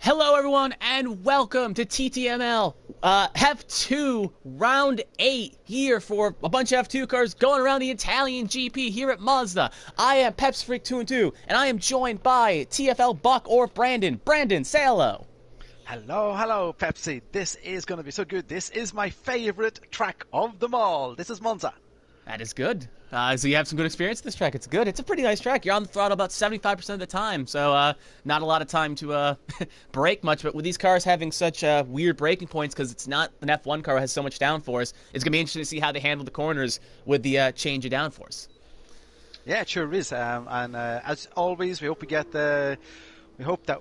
Hello everyone and welcome to TTML F2 Round 8 here for a bunch of F2 cars going around the Italian GP here at Mazda. I am Peps Freak 2 and I am joined by TFL Buck or Brandon. Brandon, say hello. Hello, Pepsi. This is going to be so good. This is my favorite track of them all. This is Monza. That is good. So you have some good experience with this track. It's good. It's a pretty nice track. You're on the throttle about 75% of the time, so not a lot of time to brake much. But with these cars having such weird braking points, because it's not an F1 car that has so much downforce, it's going to be interesting to see how they handle the corners with the change of downforce. Yeah, it sure is. As always, we hope that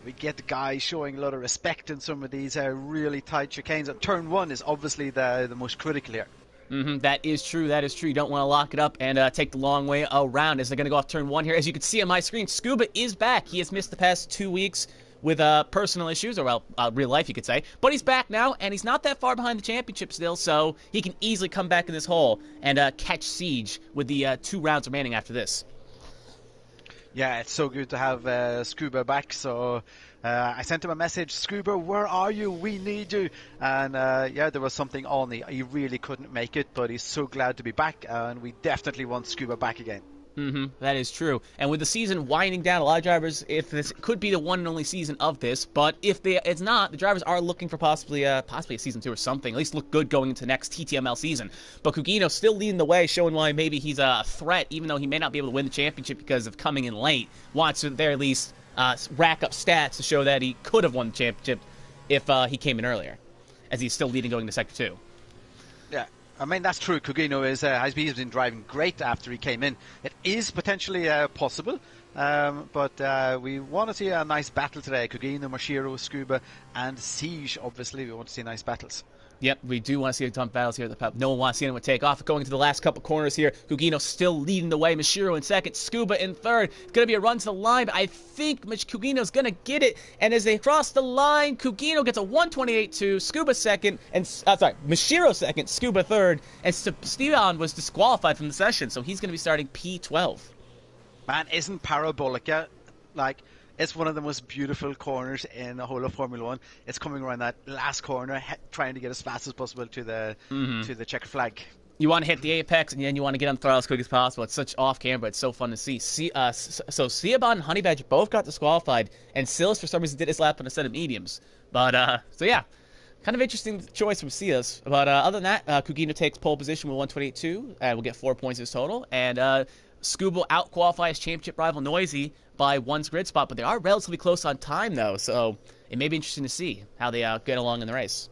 we get the guys showing a lot of respect in some of these really tight chicanes. And turn 1 is obviously the most critical here. That is true. That is true. You don't want to lock it up and take the long way around as they're going to go off turn 1 here. As you can see on my screen, Scuba is back. He has missed the past 2 weeks with personal issues, or well, real life you could say. But he's back now, and he's not that far behind the championship still, so he can easily come back in this hole and catch Siege with the 2 rounds remaining after this. Yeah, it's so good to have Scuba back. So I sent him a message, Scuba, where are you? We need you. And yeah, there was something on. He really couldn't make it, but he's so glad to be back, and we definitely want Scuba back again. That is true. And with the season winding down, a lot of drivers, if this could be the one and only season of this, but if it's not, the drivers are looking for possibly a season 2 or something, at least look good going into next TTML season. But Cugino still leading the way, showing why maybe he's a threat, even though he may not be able to win the championship because of coming in late. Wants to, at the very least, rack up stats to show that he could have won the championship if he came in earlier, as he's still leading going to Sector 2. Yeah. I mean, that's true. Cugino has been driving great after he came in. It is potentially possible, but we want to see a nice battle today. Cugino, Mashiro, Scuba, and Siege, obviously. We want to see nice battles. Yep, we do want to see a ton of battles here at the pub. No one wants to see anyone take off. Going to the last couple corners here, Cugino still leading the way. Mashiro in second, Scuba in third. It's going to be a run to the line, but I think Cugino's going to get it. And as they cross the line, Cugino gets a 128.2, Scuba second, and Mashiro second, Scuba third, and Stevan was disqualified from the session, so he's going to be starting P12. Man, isn't Parabolica like... It's one of the most beautiful corners in the whole of Formula 1. It's coming around that last corner, trying to get as fast as possible to the checkered flag. You want to hit the apex, and then you want to get on the throttle as quick as possible. It's such off-camera. It's so fun to see. So Siobhan and Honey Badger both got disqualified, and Silas, for some reason, did his lap on a set of mediums. But, so yeah, kind of interesting choice from Silas. But other than that, Cugino takes pole position with 128.2, and will get 4 points in his total. And Scuba out-qualifies championship rival Noisy by 1 grid spot, but they are relatively close on time, though, so it may be interesting to see how they get along in the race.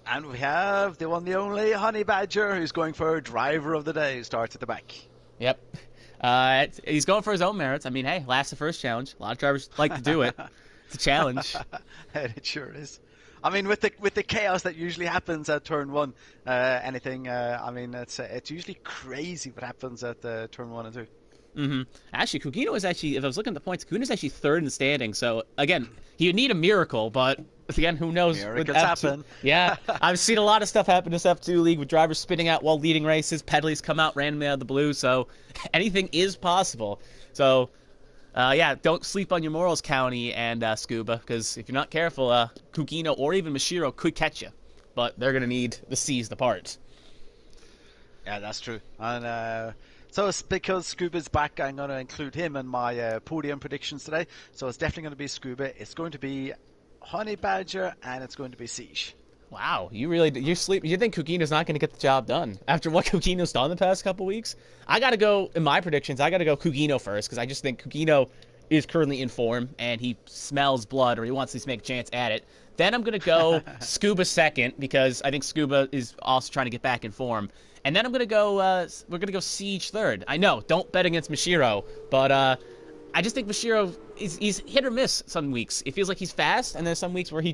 And we have the one, the only Honey Badger, who's going for driver of the day, who starts at the back. Yep. He's going for his own merits. I mean, hey, last the first challenge. A lot of drivers like to do it. It's a challenge. It sure is. I mean, with the chaos that usually happens at turn 1, I mean, it's usually crazy what happens at turn 1 and 2. Actually, Cugino is actually, if I was looking at the points, Cugino is actually third in the standing. So, again, he would need a miracle, but, again, who knows? Miracles happen. Yeah, I've seen a lot of stuff happen in this F2 league with drivers spinning out while leading races, penalties come out randomly out of the blue, so anything is possible. So, yeah, don't sleep on your morals, County and Scuba, because if you're not careful, Cugino or even Mashiro could catch you. But they're going to need the C's the part. Yeah, that's true. And so it's because Scuba's back, I'm going to include him in my podium predictions today. So it's definitely going to be Scuba. It's going to be Honey Badger, and it's going to be Siege. Wow, you think Cugino's not going to get the job done after what Cugino's done the past couple weeks? I got to go, in my predictions, I got to go Cugino first, because I just think Cugino is currently in form, and he smells blood, or he wants to at least make a chance at it. Then I'm going to go Scuba second, because I think Scuba is also trying to get back in form. And then I'm going to go, we're going to go Siege third. I know, don't bet against Mashiro, but I just think Mashiro, he's hit or miss some weeks. It feels like he's fast, and there's some weeks where he's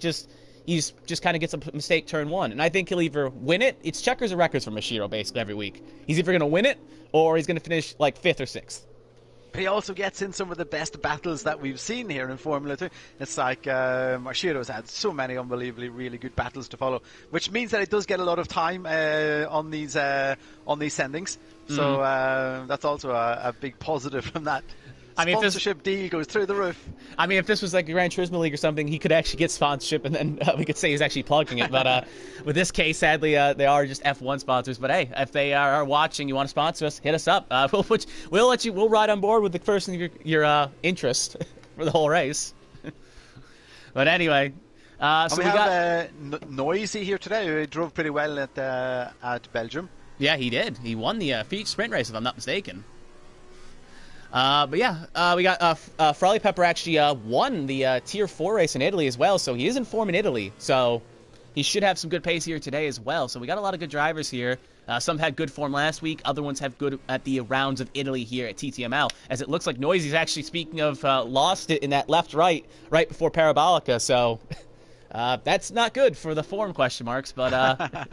just kind of gets a mistake turn 1. And I think he'll either win it. It's checkers or records for Mashiro basically every week. He's either going to win it, or he's going to finish like 5th or 6th. But he also gets in some of the best battles that we've seen here in Formula 2. It's like Mashiro's had so many unbelievably really good battles to follow, which means that it does get a lot of time on these sendings. So that's also a big positive from that. I mean, Sponsorship deal goes through the roof. I mean, if this was like a Gran Turismo League or something, he could actually get sponsorship, and then we could say he's actually plugging it. But with this case, sadly, they are just F1 sponsors. But hey, if they are watching, you want to sponsor us, hit us up. We'll ride on board with the person of your interest for the whole race. But anyway, so we have Noisy here today, who drove pretty well at Belgium. Yeah, he did. He won the feat sprint race, if I'm not mistaken. But yeah, we got Frolly Pepper actually won the Tier 4 race in Italy as well, so he is in form in Italy. So he should have some good pace here today as well. So we got a lot of good drivers here. Some had good form last week. Other ones have good at the rounds of Italy here at TTML. As it looks like Noisy's actually, speaking of, lost it in that left-right right before Parabolica. So that's not good for the form question marks, but...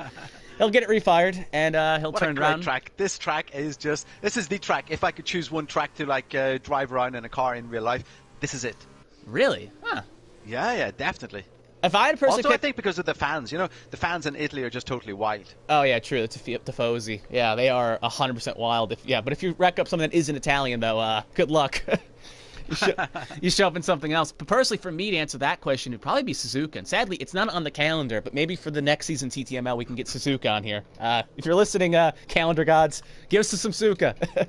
He'll get it refired, and he'll turn around. Track. This track is just... This is the track. If I could choose one track to, like, drive around in a car in real life, this is it. Really? Huh. Yeah, definitely. If I had personally... Also, I think because of the fans. You know, the fans in Italy are just totally wild. Oh, yeah, true. The Tifosi. Yeah, they are 100% wild. But if you rack up something that isn't Italian, though, good luck. You show up in something else. But personally, for me to answer that question, it'd probably be Suzuka. And sadly, it's not on the calendar, but maybe for the next season TTML, we can get Suzuka on here. If you're listening, calendar gods, give us some Suzuka.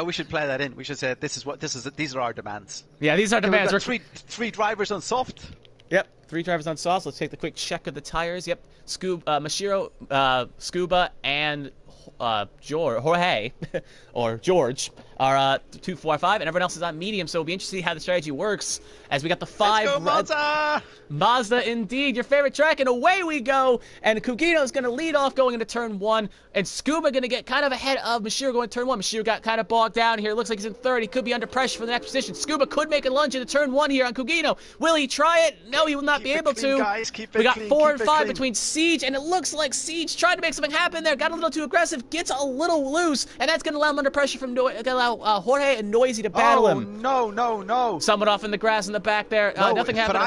We should play that in. We should say these are our demands. Yeah, these are demands. We've got three drivers on soft. Yep, 3 drivers on soft. Let's take the quick check of the tires. Yep, Mashiro, Scuba, and Jorge or George are 2, 4, 5, and everyone else is on medium. So it'll be interesting to see how the strategy works as we got the 5. Let's go, Mazda! Mazda, indeed, your favorite track, and away we go. And Kugino's going to lead off going into turn 1, and Scuba going to get kind of ahead of Mashiro going to turn 1. Mashiro got kind of bogged down here. Looks like he's in third. He could be under pressure for the next position. Scuba could make a lunge into turn 1 here on Kugino. Will he try it? No, he will not be able to. Guys, we got 4 and 5 between Siege, and it looks like Siege tried to make something happen there. Got a little too aggressive, gets a little loose, and that's going to allow him under pressure from Jorge and Noisy to battle him. No. Someone off in the grass in the back there. Nothing happened.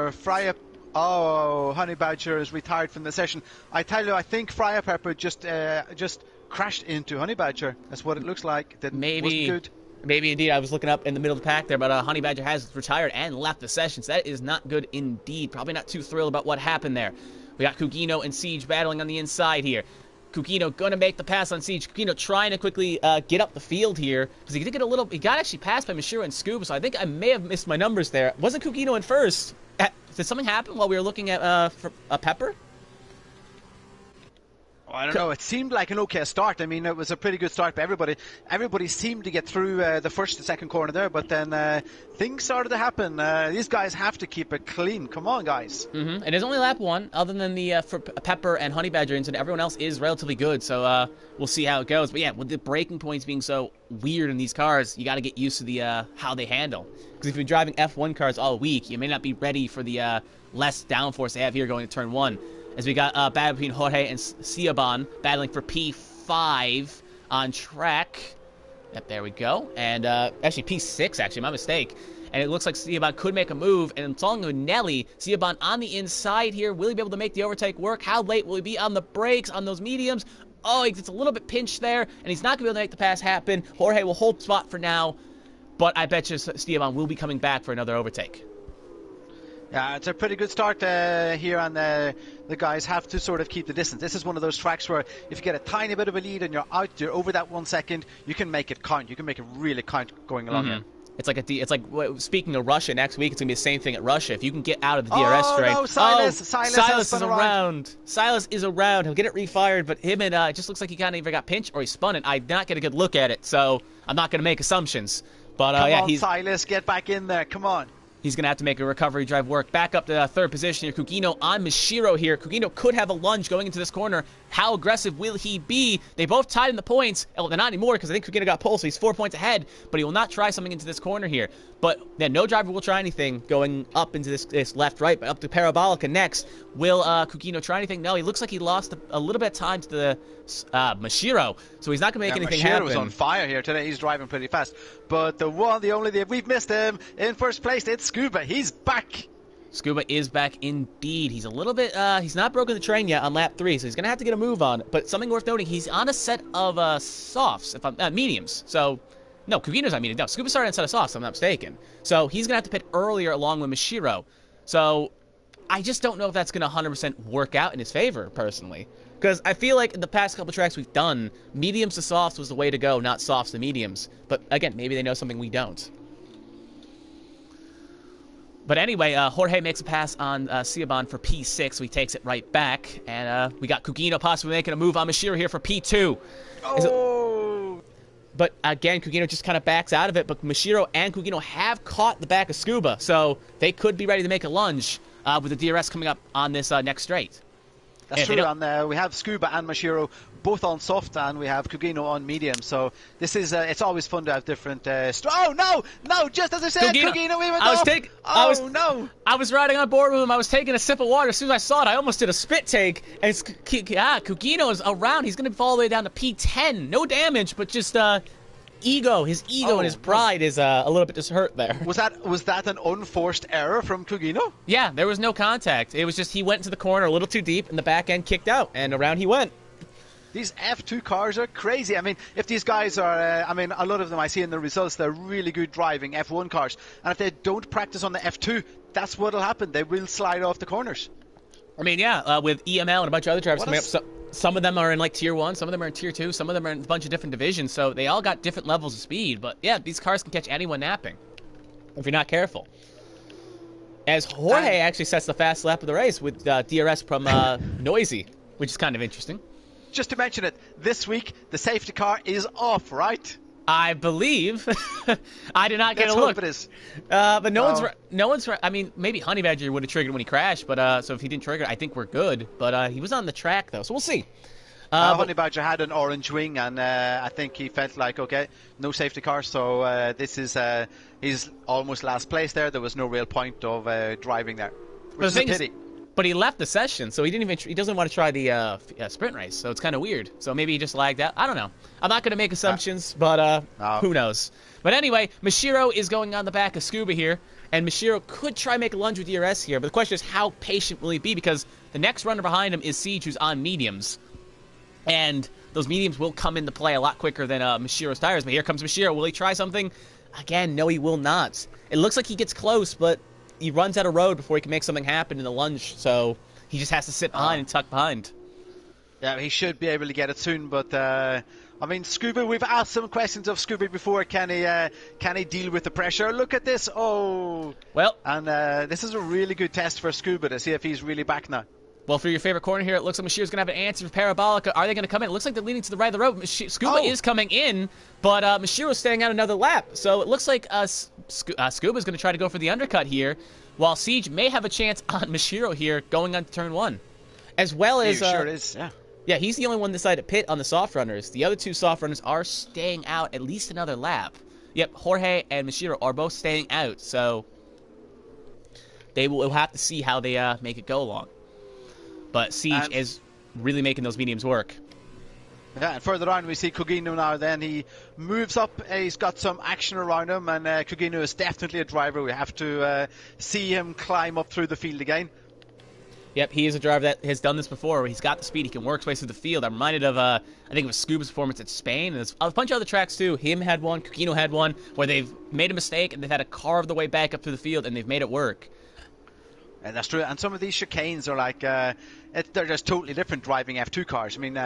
Fryer. Oh, Honey Badger is retired from the session. I tell you, I think Fryer Pepper just crashed into Honey Badger. That's what it looks like. Wasn't good. Maybe indeed. I was looking up in the middle of the pack there, but Honey Badger has retired and left the session, so that is not good indeed. Probably not too thrilled about what happened there. We got Kugino and Siege battling on the inside here. Kugino going to make the pass on Siege. Kugino trying to quickly get up the field here, because he did get he got actually passed by Mashiro and Scuba, so I think I may have missed my numbers there. Wasn't Kugino in first? Did something happen while we were looking at Pepper? I don't know. It seemed like an okay start. I mean, it was a pretty good start, but everybody seemed to get through the first and second corner there, but then things started to happen. These guys have to keep it clean. Come on, guys. It is only lap 1, other than the for Pepper and Honey Badger incident. Everyone else is relatively good, so we'll see how it goes. But yeah, with the braking points being so weird in these cars, you got to get used to the how they handle. Because if you're driving F1 cars all week, you may not be ready for the less downforce they have here going to turn 1. As we got battle between Jorge and Siaban battling for P5 on track. Yep, there we go. And actually P6, actually, my mistake. And it looks like Siaban could make a move. And it's along with Nelly. Siaban on the inside here. Will he be able to make the overtake work? How late will he be on the brakes, on those mediums? Oh, he gets a little bit pinched there. And he's not going to be able to make the pass happen. Jorge will hold spot for now. But I bet you Siaban will be coming back for another overtake. Yeah, it's a pretty good start here, and the guys have to sort of keep the distance. This is one of those tracks where if you get a tiny bit of a lead and you're over that 1 second, you can make it count. You can make it really count going along here. It's like speaking of Russia next week, it's gonna be the same thing at Russia. If you can get out of the DRS train. No, Silas is around. Silas is around. He'll get it refired, but him and it just looks like he kind of either got pinched or he spun it. I did not get a good look at it, so I'm not gonna make assumptions. But Come on, Silas, get back in there. Come on. He's going to have to make a recovery drive work. Back up to third position here. Kugino on Mashiro here. Kugino could have a lunge going into this corner. How aggressive will he be? They both tied in the points. Well, they're not anymore because I think Kugino got pole, so he's 4 points ahead. But he will not try something into this corner here. But then no driver will try anything going up into this left-right, but up to Parabolica next. Will Kugino try anything? No, he looks like he lost a little bit of time to the Mashiro, so he's not going to make anything happen. Mashiro's on fire here today. He's driving pretty fast. But the only, we've missed him in first place. It's Scuba. He's back. Scuba is back indeed. He's a little bit, he's not broken the train yet on lap 3, so he's going to have to get a move on. But something worth noting, he's on a set of softs, mediums. So No, Kugino's not medium. No, Scuba started instead of soft, so I'm not mistaken. So he's going to have to pit earlier along with Mashiro. So I just don't know if that's going to 100% work out in his favor, personally. Because I feel like in the past couple tracks we've done, mediums to softs was the way to go, not softs to mediums. But again, maybe they know something we don't. But anyway, Jorge makes a pass on Ciabon for P6, so he takes it right back. And we got Kugino possibly making a move on Mashiro here for P2. Oh! But again, Kugino just kind of backs out of it. But Mashiro and Kugino have caught the back of Scuba, so they could be ready to make a lunge with the DRS coming up on this next straight. That's true, and we have Scuba and Mashiro both on soft, and we have Kugino on medium. So this is it's always fun to have different. Oh no! Just as I said, Kugino we went off. No! I was riding on board with him. I was taking a sip of water. As soon as I saw it, I almost did a spit take. And Kugino is around. He's going to fall all the way down to P10. No damage, but just his ego and his pride is a little bit just hurt there. Was that an unforced error from Kugino? Yeah, there was no contact. It was just he went into the corner a little too deep, and the back end kicked out, and around he went. These F2 cars are crazy. I mean, if these guys are, a lot of them I see in the results, they're really good driving F1 cars. And if they don't practice on the F2, that's what'll happen. They will slide off the corners. I mean, yeah, with EML and a bunch of other drivers coming up, some of them are in like Tier 1, some of them are in Tier 2, some of them are in a bunch of different divisions, so they all got different levels of speed. But yeah, these cars can catch anyone napping if you're not careful. As Jorge actually sets the fast lap of the race with DRS from Noisy, which is kind of interesting. Just to mention it, this week the safety car is off, right? I believe. I did not get a look. Hope it is. But no one's. I mean, maybe Honey Badger would have triggered when he crashed, but so if he didn't trigger, I think we're good. But he was on the track though, so we'll see. Honey Badger had an orange wing, and I think he felt like, okay, no safety car, so this is he's almost last place there. There was no real point of driving there, which is a pity. But he left the session, so he didn't even. He doesn't want to try the sprint race, so it's kind of weird. So maybe he just lagged out. I don't know. I'm not going to make assumptions, but who knows? But anyway, Mashiro is going on the back of Scuba here, and Mashiro could try make a lunge with DRS here, but the question is how patient will he be, because the next runner behind him is Siege, who's on mediums, and those mediums will come into play a lot quicker than Mashiro's tires. But here comes Mashiro. Will he try something? Again, no, he will not. It looks like he gets close, but he runs out of road before he can make something happen in the lunge, so he just has to sit behind and tuck behind. Yeah, he should be able to get it soon, but I mean, Scuba, we've asked some questions of Scuba before. Can he deal with the pressure? Look at this. Oh. Well. And this is a really good test for Scuba to see if he's really back now. Well, for your favorite corner here, it looks like Mashiro's going to have an answer for Parabolica. Are they going to come in? It looks like they're leaning to the right of the road. Scuba is coming in, but Mashiro's staying out another lap. So it looks like Scuba's going to try to go for the undercut here, while Siege may have a chance on Mashiro here going on to turn 1. As well as... sure is, yeah. Yeah, he's the only one decided to pit on the soft runners. The other two soft runners are staying out at least another lap. Yep, Jorge and Mashiro are both staying out, so they will have to see how they make it go along. But Siege is really making those mediums work. Yeah, and further on we see Kugino now. Then he moves up. He's got some action around him, and Kugino is definitely a driver. We have to see him climb up through the field again. Yep, he is a driver that has done this before. Where he's got the speed. He can work his way through the field. I'm reminded of, I think it was Scuba's performance at Spain. And there's a bunch of other tracks too. Him had one, Kugino had one, where they've made a mistake and they've had to carve the way back up through the field, and they've made it work. And that's true. And some of these chicanes are like, they're just totally different driving F2 cars. I mean,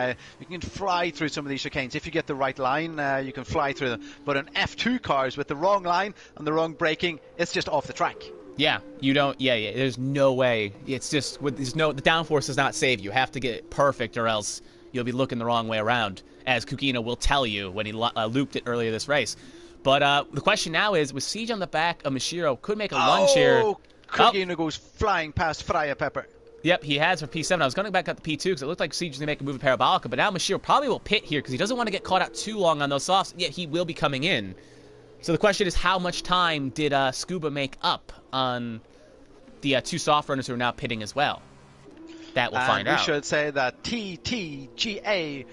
you can fly through some of these chicanes. If you get the right line, you can fly through them. But in F2 cars with the wrong line and the wrong braking, it's just off the track. Yeah, you don't. Yeah. There's no way. It's just the downforce does not save you. You have to get it perfect, or else you'll be looking the wrong way around, as Kugino will tell you when he looped it earlier this race. But the question now is, with Siege on the back of Mashiro, could make a lunge here. Kugino goes flying past Freya Pepper. Yep, he has for P7. I was going to back up to P2 because it looked like Siege was going to make a move with Parabolica, but now Mashiro probably will pit here because he doesn't want to get caught out too long on those softs, yet he will be coming in. So the question is, how much time did Scuba make up on the two soft runners who are now pitting as well? That we'll find out. We should say that TTGA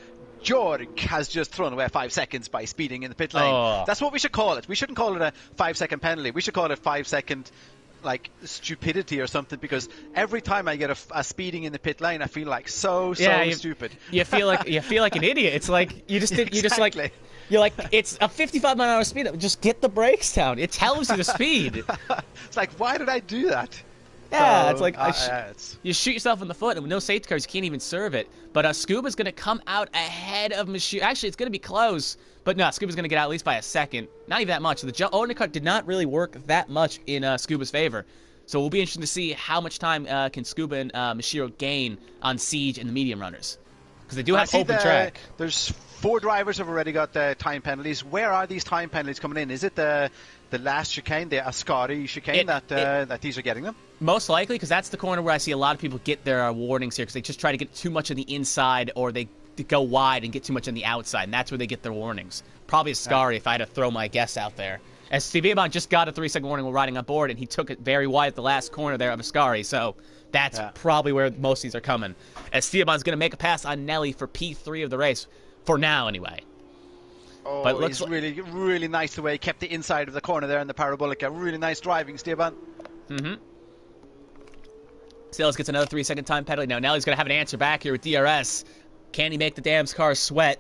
Jorg has just thrown away 5 seconds by speeding in the pit lane. Oh. That's what we should call it. We shouldn't call it a 5-second penalty. We should call it 5-second like stupidity or something, because every time I get a speeding in the pit lane, I feel like so stupid. You feel like an idiot. It's like you just did, exactly. You're like, it's a 55-mile-an-hour speed. Just get the brakes down. It tells you the speed. It's like, why did I do that? Yeah, So, it's like you shoot yourself in the foot, and with no safety cars, you can't even serve it. But Scuba's going to come out ahead of Mashiro. Actually, it's going to be close. But no, Scuba's going to get out at least by a second. Not even that much. The undercut did not really work that much in Scuba's favor. So we'll be interested to see how much time can Scuba and Mashiro gain on Siege and the medium runners. Because they do have open track. There's 4 drivers have already got time penalties. Where are these time penalties coming in? Is it the last chicane, the Ascari chicane, that these are getting them? Most likely, because that's the corner where I see a lot of people get their warnings here, because they just try to get too much on the inside, or they go wide and get too much on the outside, and that's where they get their warnings. Probably Ascari, if I had to throw my guess out there. As Steveban just got a 3-second warning while riding on board, and he took it very wide at the last corner there of Ascari, so that's probably where most of these are coming. As Steveban's going to make a pass on Nelly for P3 of the race, for now anyway. Oh, but it's really, really nice the way he kept the inside of the corner there in the Parabolica. Really nice driving, Stevan. Mm-hmm. Sales gets another 3-second time penalty. Now Nelly's going to have an answer back here with DRS. Can he make the damn car sweat?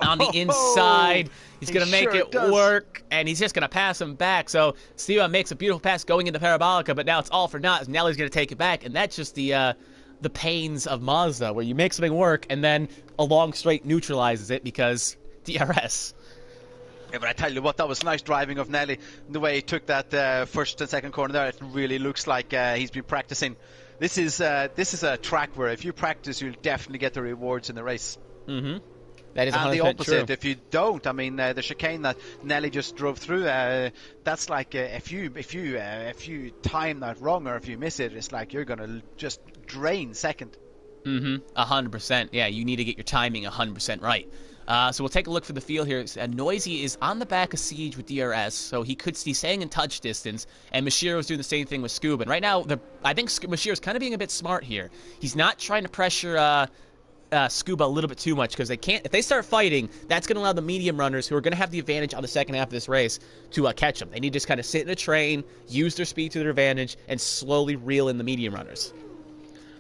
On the inside, he's going to make it work, and he's just going to pass him back. So Steven makes a beautiful pass going into Parabolica, but now it's all for naught. Nelly's going to take it back, and that's just the pains of Mazda, where you make something work, and then a long straight neutralizes it because DRS. Yeah, but I tell you what, that was nice driving of Nelly. The way he took that first and second corner there, it really looks like he's been practicing. This is a track where if you practice, you'll definitely get the rewards in the race. Mm-hmm. That is 100% and the opposite, true. if you don't, I mean, the chicane that Nelly just drove through, that's like if you time that wrong or if you miss it, it's like you're gonna just drain second. 100%. Yeah, you need to get your timing 100% right. So we'll take a look for the field here. Noisy is on the back of Siege with DRS, so he's staying in touch distance, and Mashiro's doing the same thing with Scuba. And right now, I think Mashiro's kind of being a bit smart here. He's not trying to pressure Scuba a little bit too much, because if they start fighting, that's going to allow the medium runners, who are going to have the advantage on the second half of this race, to catch them. They need to just kind of sit in a train, use their speed to their advantage, and slowly reel in the medium runners.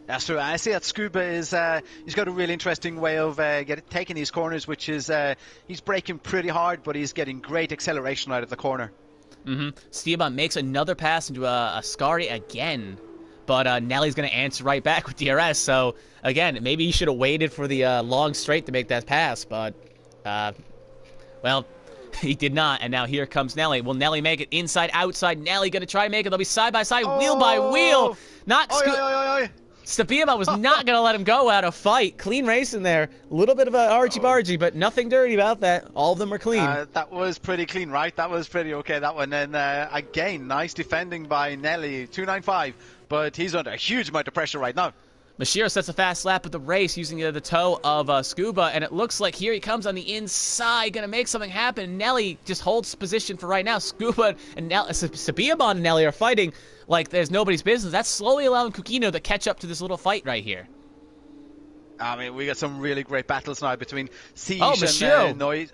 That's true. I see that Scuba is he's got a really interesting way of taking these corners, which is he's braking pretty hard, but he's getting great acceleration out of the corner. Steban makes another pass into Ascari again, but Nelly's going to answer right back with DRS. So again, maybe he should have waited for the long straight to make that pass, but well, he did not. And now here comes Nelly. Will Nelly make it inside, outside? Nelly going to try and make it. They'll be side by side, wheel by wheel. Not Steban was not going to let him go out of fight. Clean race in there. A little bit of a argy-bargy, but nothing dirty about that. All of them are clean. That was pretty clean, right? That was pretty okay, that one. And again, nice defending by Nelly, 295. But he's under a huge amount of pressure right now. Mashiro sets a fast lap of the race using the toe of Scuba, and it looks like here he comes on the inside, going to make something happen. Nelly just holds position for right now. Scuba and Steban and Nelly are fighting like there's nobody's business. That's slowly allowing Kukino to catch up to this little fight right here. I mean, we got some really great battles now between Siege and Noise.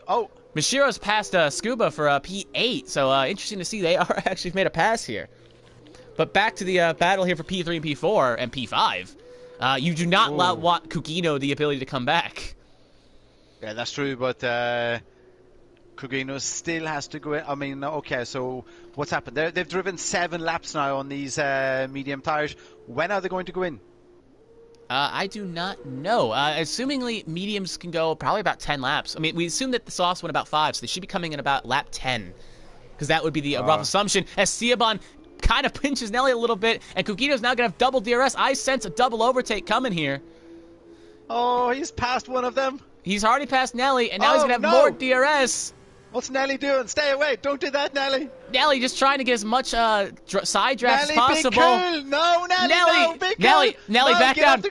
Mashiro's passed Scuba for P8, so interesting to see they are actually made a pass here. But back to the battle here for P3 and P4 and P5. You do not want Kukino the ability to come back. Yeah, that's true, but Kukino still has to go in. I mean, okay, so what's happened? They've driven 7 laps now on these medium tires. When are they going to go in? I do not know. Assumingly, mediums can go probably about 10 laps. I mean, we assume that the softs went about 5, so they should be coming in about lap 10. Because that would be the rough assumption. As Steban kind of pinches Nelly a little bit, and Kukino's now going to have double DRS. I sense a double overtake coming here. Oh, he's passed one of them. He's already passed Nelly, and now he's going to have more DRS. What's Nelly doing? Stay away. Don't do that, Nelly. Nelly just trying to get as much side draft Nelly, as possible. Be cool. No, Nelly, no, be cool. Nelly, no, back down,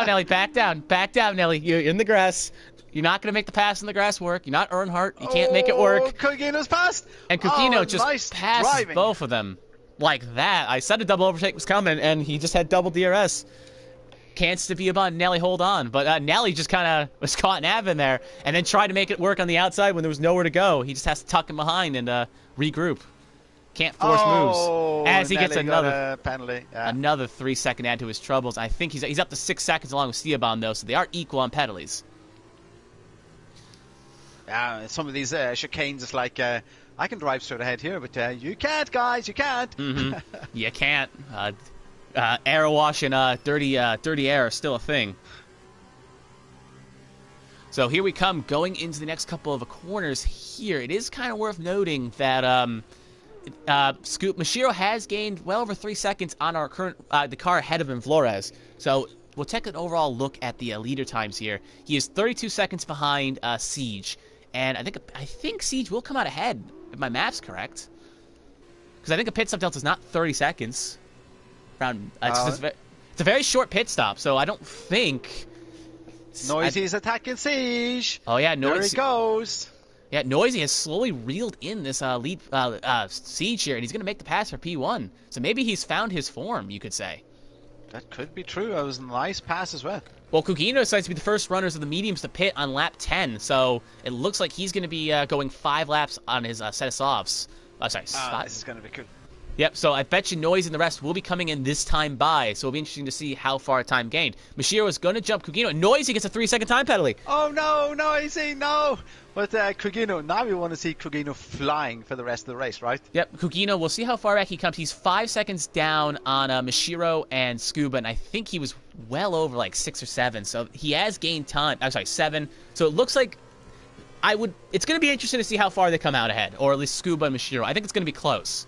Nelly, back down, Nelly. You're in the grass. You're not going to make the pass in the grass work. You're not Earnhardt. You can't make it work. Kukino's passed. And Kukino just passes both of them like that. I said a double overtake was coming, and he just had double DRS. Can't Steban Nelly hold on, but Nelly just kind of was caught nabbing there, and then tried to make it work on the outside when there was nowhere to go. He just has to tuck him behind and regroup. Can't force moves. As he Nelly gets another penalty. Yeah. Another 3-second add to his troubles. I think he's up to 6 seconds along with Steban though, so they are equal on penalties. Some of these chicanes is like, I can drive straight ahead here, but you can't, guys, you can't. You can't. Air wash and dirty air are still a thing. So here we come, going into the next couple of corners here. It is kind of worth noting that Mashiro has gained well over 3 seconds on our current the car ahead of him, Flores. So we'll take an overall look at the leader times here. He is 32 seconds behind Siege, and I think Siege will come out ahead if my math's correct, because I think a pit stop delta is not 30 seconds. It's a very short pit stop, so I don't think. Noisy's attacking Siege. Oh yeah, there he goes. Yeah, Noisy has slowly reeled in this lead Siege here, and he's going to make the pass for P1. So maybe he's found his form, you could say. That could be true. That was a nice pass as well. Well, Kugino decides to be the first runners of the mediums to pit on lap 10, so it looks like he's going to be going 5 laps on his set of softs. This is going to be cool. Yep, so I bet you Noisy and the rest will be coming in this time by, so it'll be interesting to see how far time gained. Mashiro is going to jump Kugino, and Noisy gets a 3-second time penalty. Oh no, Noisy, no! But Kugino, now we want to see Kugino flying for the rest of the race, right? Yep, Kugino, we'll see how far back he comes. He's 5 seconds down on Mashiro and Scuba, and I think he was well over like 6 or 7, so he has gained time. I'm sorry, 7. So it looks like it's going to be interesting to see how far they come out ahead, or at least Scuba and Mashiro. I think it's going to be close.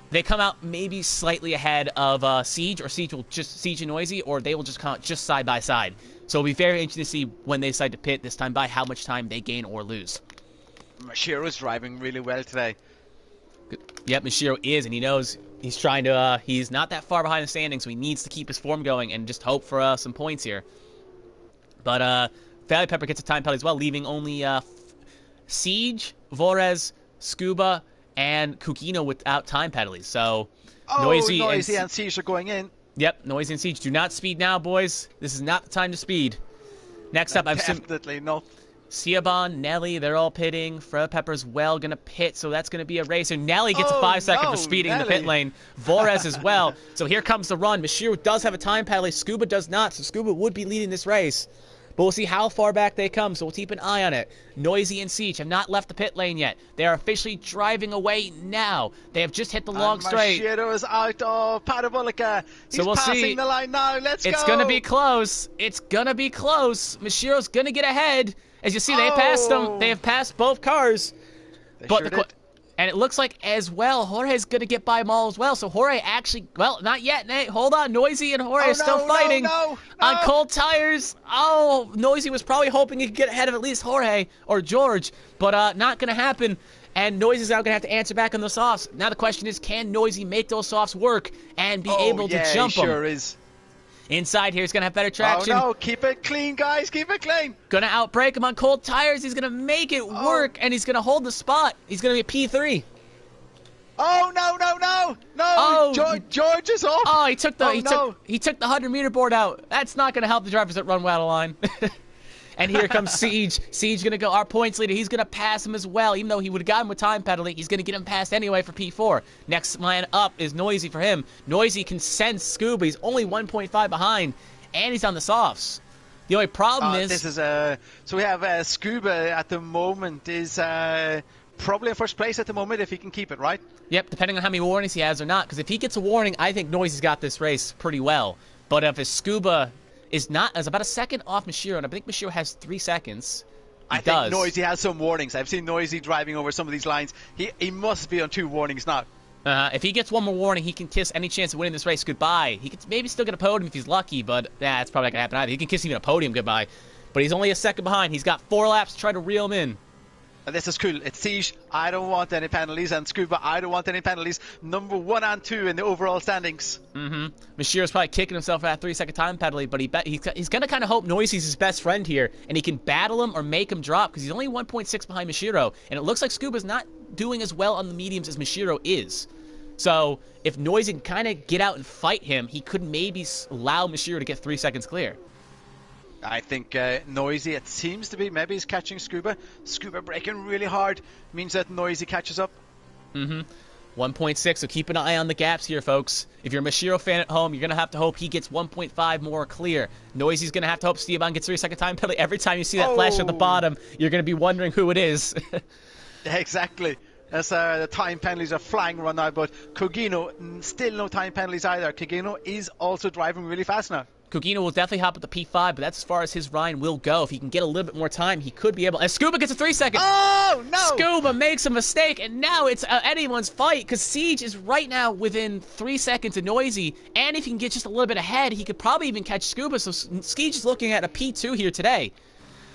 They come out maybe slightly ahead of Siege, or Siege and Noisy, or they will just come out just side by side. So it'll be very interesting to see when they decide to pit this time by how much time they gain or lose. Mashiro's driving really well today. Yep, Mashiro is, and he knows he's trying to, he's not that far behind the standings, so he needs to keep his form going and just hope for some points here. But Valley Pepper gets a time penalty as well, leaving only Siege, Vorez, Scuba, and Kugino without time penalties. So Noisy and Siege are going in. Yep, Noisy and Siege. Do not speed now, boys. This is not the time to speed. Next up, definitely not. Siobhan, Nelly, they're all pitting. Fred Pepper's well going to pit, so that's going to be a racer. Nelly gets a 5-second for speeding in the pit lane. Vorez as well. So here comes the run. Mashiro does have a time penalty. Scuba does not, so Scuba would be leading this race. But we'll see how far back they come, so we'll keep an eye on it. Noisy and Siege have not left the pit lane yet. They are officially driving away now. They have just hit the long straight. Mashiro is out of Parabolica. He's passing the line now. Let's go. It's going to be close. It's going to be close. Mashiro's going to get ahead. As you see, they passed them. They have passed both cars. And it looks like as well, Jorge's going to get by them all as well. So Jorge actually, well, not yet, Nate. Hold on. Noisy and Jorge are still fighting on cold tires. Oh, Noisy was probably hoping he could get ahead of at least Jorge or George, but not going to happen. And Noisy's now going to have to answer back on the softs. Now the question is, can Noisy make those softs work and be able to jump them? Sure is. Inside here, he's going to have better traction. Oh, no. Keep it clean, guys. Keep it clean. Going to outbrake him on cold tires. He's going to make it work, and he's going to hold the spot. He's going to be a P3. Oh, no. Oh, George is off. Oh, he took the 100-meter board out. That's not going to help the drivers that run out of line. And here comes Siege. Siege going to go our points leader. He's going to pass him as well. Even though he would have got him with time penalty, he's going to get him passed anyway for P4. Next man up is Noisy for him. Noisy can sense Scuba. He's only 1.5 behind, and he's on the softs. The only problem is... so we have Scuba at the moment is probably in first place at the moment if he can keep it, right? Yep, depending on how many warnings he has or not. Because if he gets a warning, I think Noisy's got this race pretty well. But if his Scuba... is about a second off Mashiro, and I think Mashiro has 3 seconds. I think Noisy has some warnings. I've seen Noisy driving over some of these lines. He must be on 2 warnings now. If he gets one more warning, he can kiss any chance of winning this race goodbye. He could maybe still get a podium if he's lucky, but that's probably not going to happen either. He can kiss even a podium goodbye. But he's only a second behind. He's got 4 laps to try to reel him in. And this is cool. It's Siege. I don't want any penalties. And Scuba, I don't want any penalties. Number 1 and 2 in the overall standings. Mashiro's probably kicking himself for that 3-second time penalty, but he's going to kind of hope Noisy's his best friend here, and he can battle him or make him drop, because he's only 1.6 behind Mashiro, and it looks like Scuba's not doing as well on the mediums as Mashiro is. So if Noisy can kind of get out and fight him, he could maybe allow Mashiro to get 3 seconds clear. I think Noisy, it seems to be, maybe he's catching Scuba. Scuba braking really hard means that Noisy catches up. 1.6, so keep an eye on the gaps here, folks. If you're a Mashiro fan at home, you're going to have to hope he gets 1.5 more clear. Noisy's going to have to hope Esteban gets 3-second time penalty. Every time you see that flash at the bottom, you're going to be wondering who it is. Exactly. As the time penalties are flying around now, but Kugino, still no time penalties either. Kugino is also driving really fast now. Kugino will definitely hop at the P5, but that's as far as his Ryan will go. If he can get a little bit more time, he could be able... As Scuba gets a 3-second. Oh, no! Scuba makes a mistake, and now it's anyone's fight, because Siege is right now within 3 seconds of Noisy, and if he can get just a little bit ahead, he could probably even catch Scuba, so Siege is looking at a P2 here today.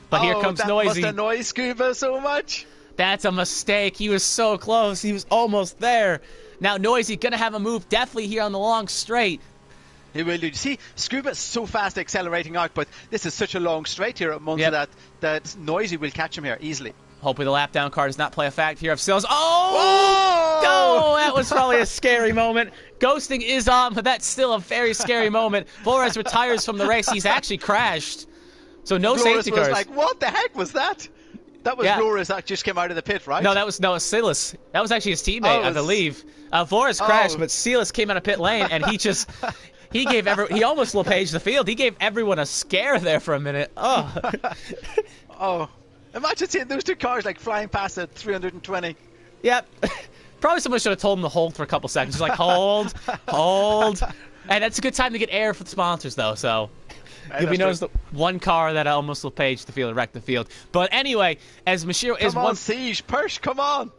But here comes Noisy. That must annoy Scuba so much. That's a mistake. He was so close. He was almost there. Now Noisy going to have a move definitely here on the long straight. He will do. See, Scuba's so fast accelerating out, but this is such a long straight here at Monza that Noisy will catch him here easily. Hopefully the lap down car does not play a fact here of Sills. Oh! Whoa! Oh, that was probably a scary moment. Ghosting is on, but that's still a very scary moment. Flores retires from the race. He's actually crashed. So no Flores safety cars. Was like, what the heck was that? That was Flores that just came out of the pit, right? No, that was Silas. That was actually his teammate, I believe. Flores crashed, but Silas came out of pit lane, and he just... He almost LePage the field. He gave everyone a scare there for a minute. Oh. Oh. Imagine seeing those two cars like flying past at 320. Yep. Probably someone should have told him to hold for a couple seconds. Just like, hold, hold. And that's a good time to get air for the sponsors, though, so... You'll be noticed one car that almost LePage the field and wrecked the field. But anyway, as Mashiro is Come on, Siege, Persh, come on!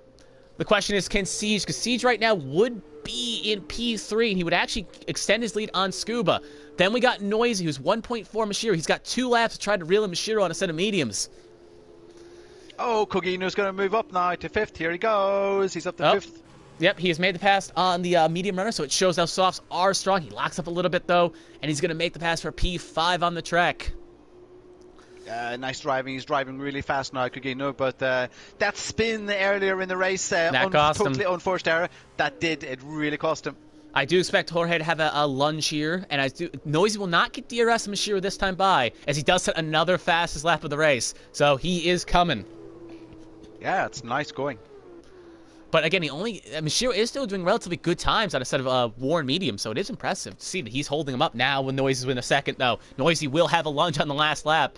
The question is, can Siege, because Siege right now would be in P3, and he would actually extend his lead on Scuba. Then we got Noisy, who's 1.4 Mashiro. He's got 2 laps to try to reel in Mashiro on a set of mediums. Oh, Kugino's going to move up now to 5th. Here he goes. He's up to 5th. Yep, he has made the pass on the medium runner, so it shows how softs are strong. He locks up a little bit, though, and he's going to make the pass for P5 on the track. Nice driving. He's driving really fast now, Kugino, but that spin earlier in the race, totally unforced error, it really cost him. I do expect Jorge to have a lunge here, and Noisy will not get DRS and Mashiro this time by, as he does set another fastest lap of the race, so he is coming. Yeah, it's nice going. But again, Mashiro is still doing relatively good times on a set of worn medium, so it is impressive to see that he's holding him up now when Noisy's in a second, though. Noisy will have a lunge on the last lap.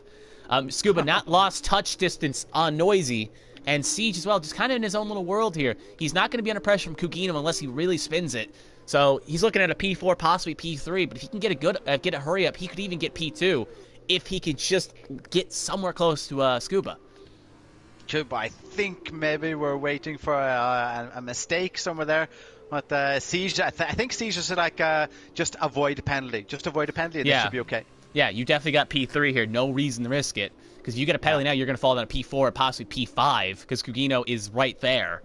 Scuba not lost touch distance on Noisy, and Siege as well, just kind of in his own little world here. He's not going to be under pressure from Kugino unless he really spins it. So he's looking at a P4, possibly P3, but if he can get a hurry up, he could even get P2 if he could just get somewhere close to Scuba. I think maybe we're waiting for a mistake somewhere there. But Siege, I think Siege is like just avoid a penalty. Just avoid a penalty and this should be okay. Yeah, you definitely got P3 here. No reason to risk it. Because if you get a penalty now, you're going to fall down to P4 or possibly P5 because Kugino is right there.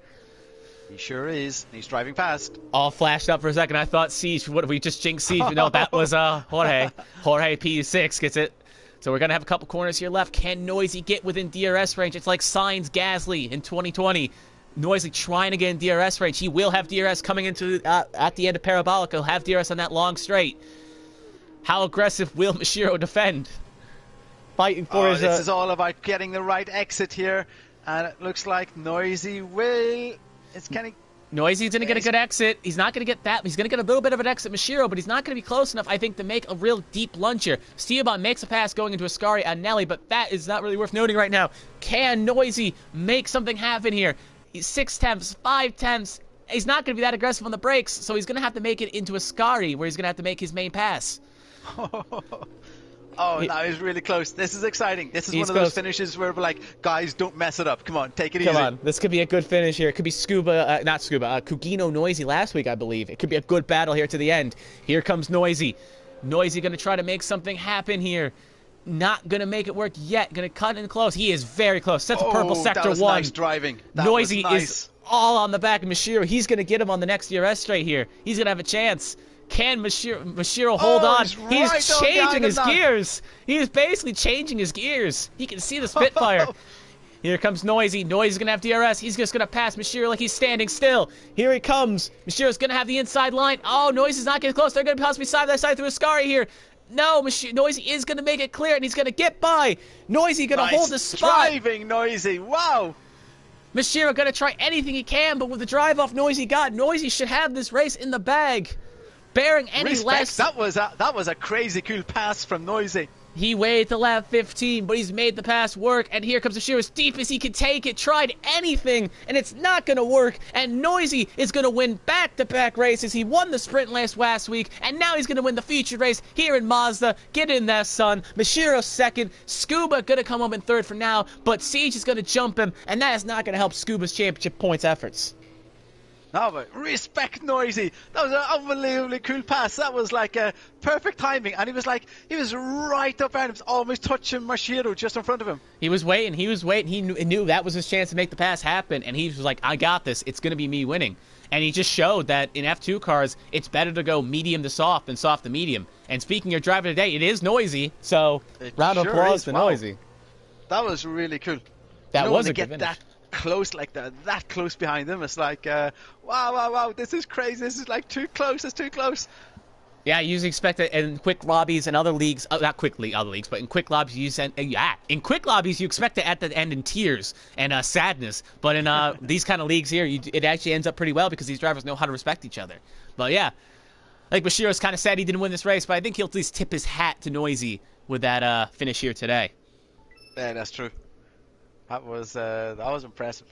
He sure is. He's driving fast. All flashed up for a second. I thought Siege, what if we just jinxed Siege? No, that was Jorge. Jorge P6 gets it. So we're going to have a couple corners here left. Can Noisy get within DRS range? It's like Sainz Gasly in 2020. Noisy trying to get in DRS range. He will have DRS coming into at the end of Parabolic. He'll have DRS on that long straight. How aggressive will Mashiro defend? Fighting for his... This is all about getting the right exit here. And it looks like Noisy will... Noisy's going to get a good exit. He's not going to get that. He's going to get a little bit of an exit, Mashiro, but he's not going to be close enough, I think, to make a real deep lunge here. Esteban makes a pass going into Ascari on Nelly, but that is not really worth noting right now. Can Noisy make something happen here? 6 tenths, 5 tenths. He's not going to be that aggressive on the brakes, so he's going to have to make it into Ascari, where he's going to have to make his main pass. Oh, now he's really close. This is exciting. This is one of those finishes where we're like, guys, don't mess it up. Come on, take it easy. Come on. This could be a good finish here. It could be Kugino Noisy last week, I believe. It could be a good battle here to the end. Here comes Noisy. Noisy going to try to make something happen here. Not going to make it work yet. Going to cut in close. He is very close. Sets a purple sector 1. That was nice driving. Noisy is all on the back of Mashiro. He's going to get him on the next DRS straight here. He's going to have a chance. Can Mashiro hold on? He's changing his gears. He is basically changing his gears. He can see the Spitfire. Here comes Noisy. Noisy's going to have DRS. He's just going to pass Mashiro like he's standing still. Here he comes. Mashiro's going to have the inside line. Oh, Noisy's not getting close. They're going to possibly side by side through Ascari here. No, Noisy is going to make it clear, and he's going to get by. Noisy going to hold the spot. Driving, Noisy. Wow. Mashiro gonna try anything he can, but with the drive off Noisy got, Noisy should have this race in the bag. Bearing any less... That was a crazy cool pass from Noisy. He waited till lap 15, but he's made the pass work, and here comes Mashiro as deep as he can take it. Tried anything, and it's not going to work, and Noisy is going to win back-to-back races. He won the sprint last week, and now he's going to win the featured race here in Mazda. Get in there, son. Mashiro second. Scuba going to come up in third for now, but Siege is going to jump him, and that is not going to help Scuba's championship points efforts. No, but respect Noisy. That was an unbelievably cool pass. That was like a perfect timing, and he was right up and he was almost touching Mashiro just in front of him. He was waiting. He knew that was his chance to make the pass happen, and he was like, I got this. It's going to be me winning. And he just showed that in F2 cars, it's better to go medium to soft than soft to medium. And speaking of driver today, it is Noisy, so round of applause for Noisy. That was really cool. That was a good finish. Close like that close behind them, it's like wow, this is crazy. This is like too close. It's too close. Yeah, you usually expect it in quick lobbies and other leagues, not quickly other leagues, but in quick lobbies you expect it at the end in tears and sadness. But in these kind of leagues here, it actually ends up pretty well because these drivers know how to respect each other. But yeah, like Bashiro's kind of sad he didn't win this race, but I think he'll at least tip his hat to Noisy with that finish here today. Yeah, that's true. That was impressive.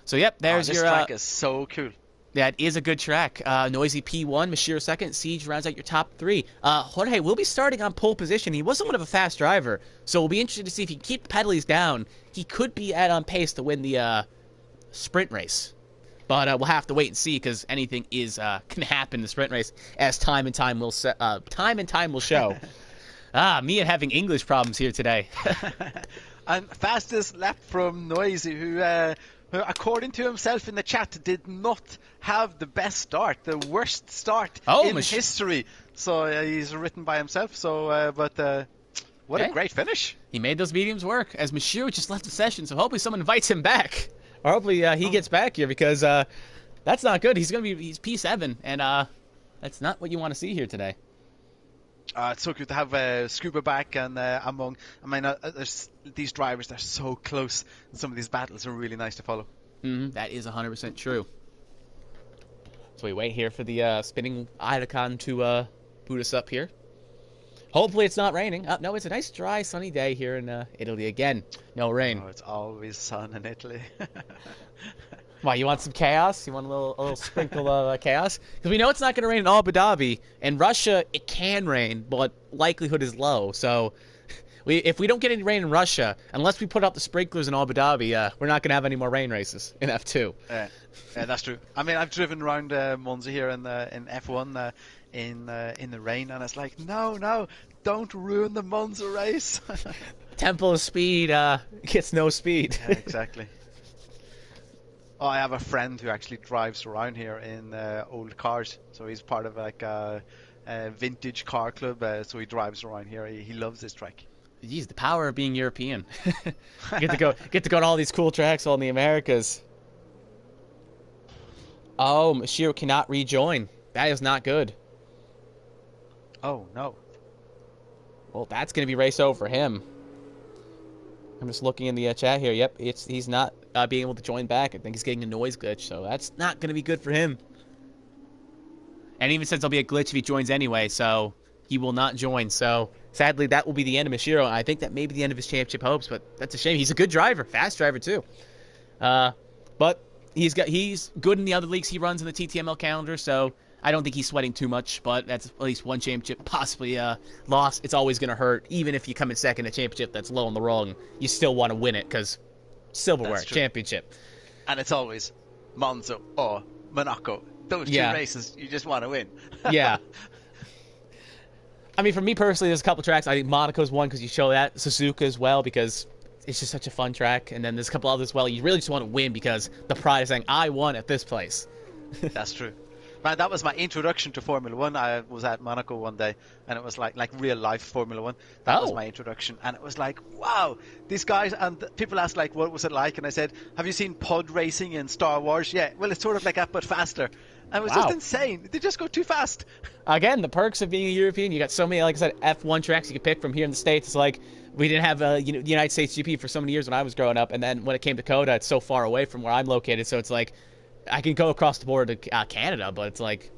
So yep, there's this your. This track is so cool. That is a good track. Noisy P1, Mashiro second, Siege rounds out your top three. Jorge will be starting on pole position. He was somewhat of a fast driver, so we'll be interested to see if he can keep the penalties down. He could be on pace to win the sprint race, but we'll have to wait and see because anything can happen in the sprint race as time and time will show. Me and having English problems here today. And fastest lap from Noisy, who, according to himself in the chat, did not have the best start, the worst start in history. So he's written by himself. So, what a great finish! He made those mediums work. As Mashiro just left the session, so hopefully someone invites him back, or hopefully he gets back here because that's not good. He's P7, and that's not what you want to see here today. It's so good to have Scuba back, and there's these drivers, they're so close, and some of these battles are really nice to follow. That is 100% true. So we wait here for the spinning icon to boot us up here. Hopefully it's not raining. No, it's a nice dry sunny day here in Italy again. No rain. Oh, it's always sun in Italy. Why, you want some chaos? You want a little sprinkle of chaos? Because we know it's not going to rain in Abu Dhabi. In Russia, it can rain, but likelihood is low. So if we don't get any rain in Russia, unless we put out the sprinklers in Abu Dhabi, we're not going to have any more rain races in F2. Yeah, that's true. I mean, I've driven around Monza here in F1 in the rain, and it's like, no, don't ruin the Monza race. Temple of Speed gets no speed. Yeah, exactly. Oh, I have a friend who actually drives around here in old cars. So he's part of like a vintage car club. So he drives around here. He loves this track. Jeez, the power of being European. Get to go to all these cool tracks all in the Americas. Oh, Mashiro cannot rejoin. That is not good. Oh no. Well, that's going to be race over for him. I'm just looking in the chat here. Yep, he's not being able to join back. I think he's getting a noise glitch, so that's not going to be good for him. And even says there'll be a glitch if he joins anyway, so he will not join. So sadly, that will be the end of Mashiro. I think that may be the end of his championship hopes, but that's a shame. He's a good driver, fast driver too. But he's good in the other leagues he runs in the TTML calendar, so I don't think he's sweating too much, but that's at least one championship, possibly loss. It's always going to hurt. Even if you come in second in a championship that's low on the rung, you still want to win it because silverware, championship. And it's always Monza or Monaco. Those two races you just want to win. Yeah. I mean, for me personally, there's a couple tracks. I think Monaco's one because you show that. Suzuka as well because it's just such a fun track. And then there's a couple others as well. You really just want to win because the pride is saying, I won at this place. That's true. Man, that was my introduction to Formula 1. I was at Monaco one day, and it was like real life Formula 1. That was my introduction, and it was like, wow, these guys. And people asked like, what was it like? And I said, have you seen pod racing in Star Wars? Yeah, well, it's sort of like that, but faster. And it was just insane. They just go too fast. Again, the perks of being a European. You got so many, like I said, F1 tracks you can pick from here in the States. It's like We didn't have the United States GP for so many years when I was growing up, and then when it came to COTA, it's so far away from where I'm located, so it's like I can go across the border to Canada, but it's like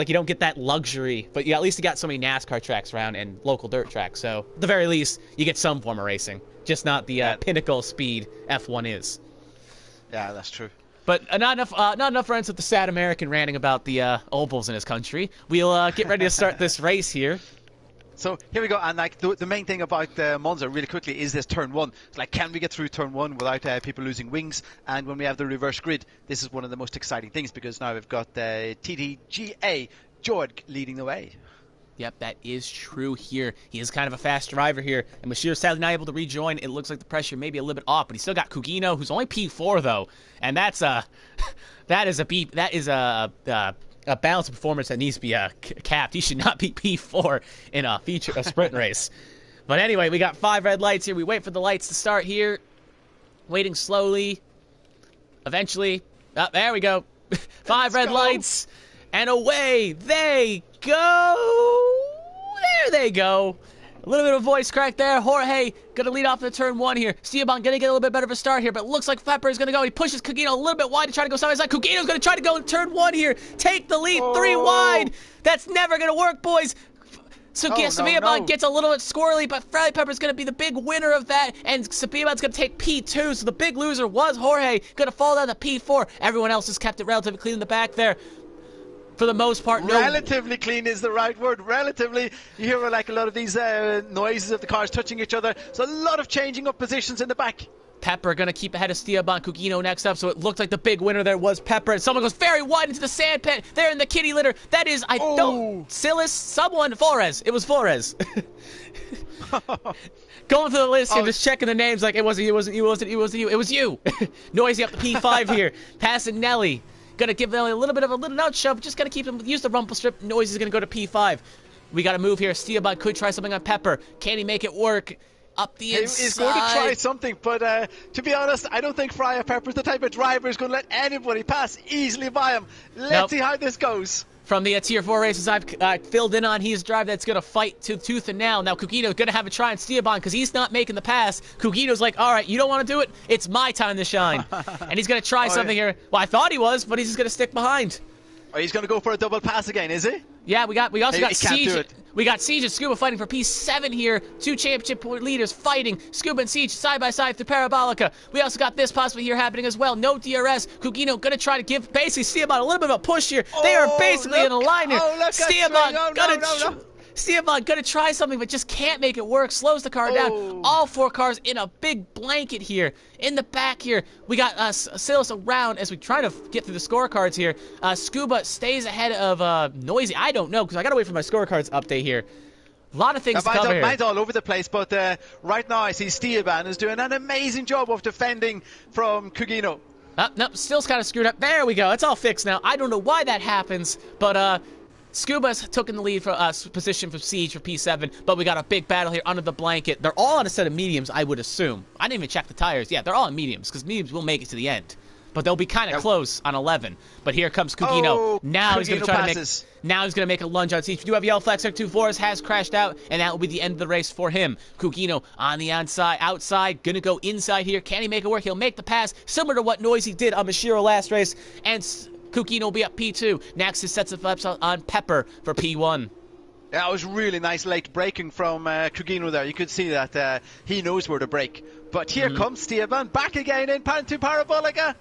you don't get that luxury. But at least you got so many NASCAR tracks around and local dirt tracks, so at the very least, you get some form of racing, just not the pinnacle speed F1 is. Yeah, that's true. But not enough friends with the sad American ranting about the ovals in his country. We'll get ready to start this race here. So here we go, and like the main thing about Monza, really quickly, is this turn one. It's like, can we get through turn one without people losing wings? And when we have the reverse grid, this is one of the most exciting things, because now we've got TTGA Georg leading the way. Yep, that is true here. He is kind of a fast driver here, and Bashir is sadly not able to rejoin. It looks like the pressure may be a little bit off, but he's still got Kugino, who's only P4 though, and that's a balanced performance that needs to be capped. He should not be P4 in a sprint race. But anyway, we got 5 red lights here. We wait for the lights to start here, waiting slowly. Eventually, there we go. 5 red lights, and away they go. There they go. A little bit of a voice crack there. Jorge gonna lead off the turn 1 here. Esteban gonna get a little bit better of a start here, but it looks like Pepper is gonna go. He pushes Kugino a little bit wide to try to go side by side. Kugino's gonna try to go in turn 1 here. Take the lead, 3 wide. That's never gonna work, boys. So Esteban gets a little bit squirrely, but Freddy Pepper's gonna be the big winner of that, and Esteban's gonna take P2. So the big loser was Jorge, gonna fall down to P4. Everyone else has kept it relatively clean in the back there. For the most part, no. Relatively clean is the right word. Relatively. You hear like a lot of these noises of the cars touching each other. So a lot of changing up positions in the back. Pepper going to keep ahead of Esteban. Kugino next up, so it looked like the big winner there was Pepper. And someone goes very wide into the sand pit. There in the kitty litter. That is, Flores. It was Flores. Going through the list here, just checking the names like it wasn't you. It was you. Noisy up the P5 here. Passing Nelly. Gonna give them a little bit of a little nudge shove, just gonna keep them, use the rumble strip. Noise is gonna go to P5. We gotta move here. Esteban could try something on Pepper. Can he make it work? Up the inside. He's going to try something, but to be honest, I don't think Fryer Pepper's the type of driver who's going to let anybody pass easily by him. Let's see how this goes. From the Tier 4 races I've filled in on, he's a driver that's going to fight tooth and nail. Now, Kugino's going to have a try on Esteban because he's not making the pass. Kugino's like, all right, you don't want to do it? It's my time to shine. And he's going to try something here. Well, I thought he was, but he's just going to stick behind. Oh, he's going to go for a double pass again, is he? Yeah, we also got Siege. We got Siege and Scuba fighting for P7 here. 2 championship leaders fighting. Scuba and Siege side by side through Parabolica. We also got this possibly here happening as well. No DRS. Kugino gonna try to give basically Esteban a little bit of a push here. They are basically in a line here. Esteban gonna try something, but just can't make it work. Slows the car down. All 4 cars in a big blanket here. In the back here, we got Silas around as we try to get through the scorecards here. Scuba stays ahead of Noisy. I don't know, because I gotta wait for my scorecards update here. A lot of things to cover here. Mine's all over the place, but right now I see Esteban is doing an amazing job of defending from Kugino. Nope, still's kind of screwed up. There we go. It's all fixed now. I don't know why that happens, but Scuba's taken the lead for position for Siege for P7, but we got a big battle here under the blanket. They're all on a set of mediums, I would assume. I didn't even check the tires. Yeah, they're all on mediums, because mediums will make it to the end. But they'll be kind of close on 11. But here comes Kugino. Now he's going to try to make. Now he's going to make a lunge on Siege. We do have yellow flag. 2 Forest has crashed out, and that will be the end of the race for him. Kugino on the outside, going to go inside here. Can he make it work? He'll make the pass, similar to what Noisy did on Mashiro last race, and Kugino will be up P2. Next, he sets the flaps on Pepper for P1. Yeah, it was really nice late braking from Kugino there. You could see that he knows where to brake. But here comes Esteban back again in Parabolica.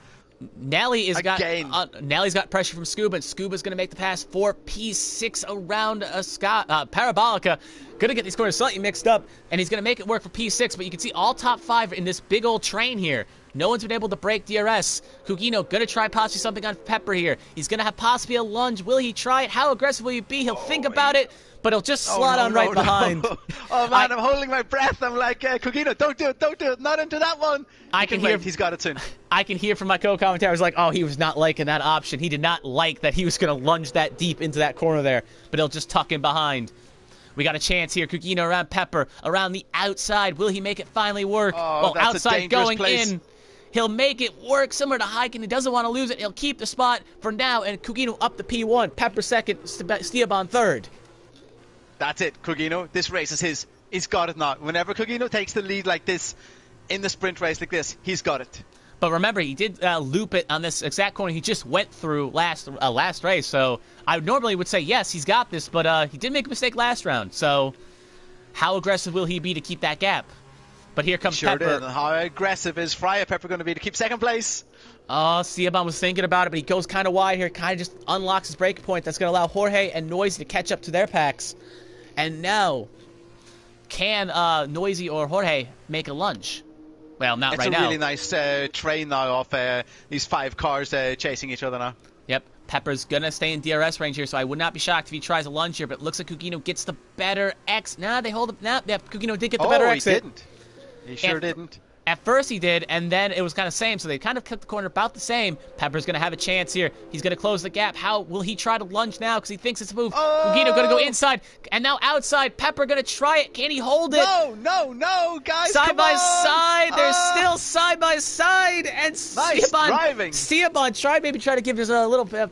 Nellie's got pressure from Scuba, and Scuba's going to make the pass for P6 around Parabolica. Going to get these corners slightly mixed up, and he's going to make it work for P6, but you can see all top 5 in this big old train here. No one's been able to break DRS. Kugino going to try possibly something on Pepper here. He's going to have possibly a lunge. Will he try it? How aggressive will he be? He'll think about it, but he'll just slot on right behind. Oh, man, I'm holding my breath. I'm like, Kugino, don't do it. Not into that one. He's got it soon. I can hear from my co-commentators like, oh, he was not liking that option. He did not like that he was going to lunge that deep into that corner there, but he'll just tuck in behind. We got a chance here. Kugino around Pepper, around the outside. Will he make it finally work? Oh, that's outside going place. In. He'll make it work, similar to Hyken. He doesn't want to lose it. He'll keep the spot for now, and Kugino up the P1. Pepper second, Esteban third. That's it, Kugino. This race is his. He's got it now. Whenever Cugino takes the lead like this, in the sprint race like this, he's got it. But remember, he did loop it on this exact corner he just went through last race. So I normally would say, yes, he's got this, but he did make a mistake last round. So how aggressive will he be to keep that gap? But here comes Sure Pepper. did. How aggressive is Fryer Pepper going to be to keep second place? Siobhan was thinking about it, but he goes kind of wide here. Kind of just unlocks his breaking point. That's going to allow Jorge and Noisy to catch up to their packs. And now, can Noisy or Jorge make a lunge? Well, not right now. It's a really nice train now of these 5 cars chasing each other now. Yep. Pepper's going to stay in DRS range here, so I would not be shocked if he tries a lunge here, but it looks like Cugino gets the better exit. Nah, they hold up. Nah, yeah, Cugino did get the better exit. He didn't. He sure didn't. At first he did, and then it was kind of the same, so they kind of kept the corner about the same. Pepper's going to have a chance here. He's going to close the gap. How will he try to lunge now? Because he thinks it's a move. Cugino going to go inside, and now outside. Pepper going to try it. Can he hold it? No, guys, side by side. They're still side by side, and nice driving. Siobhan tried to give his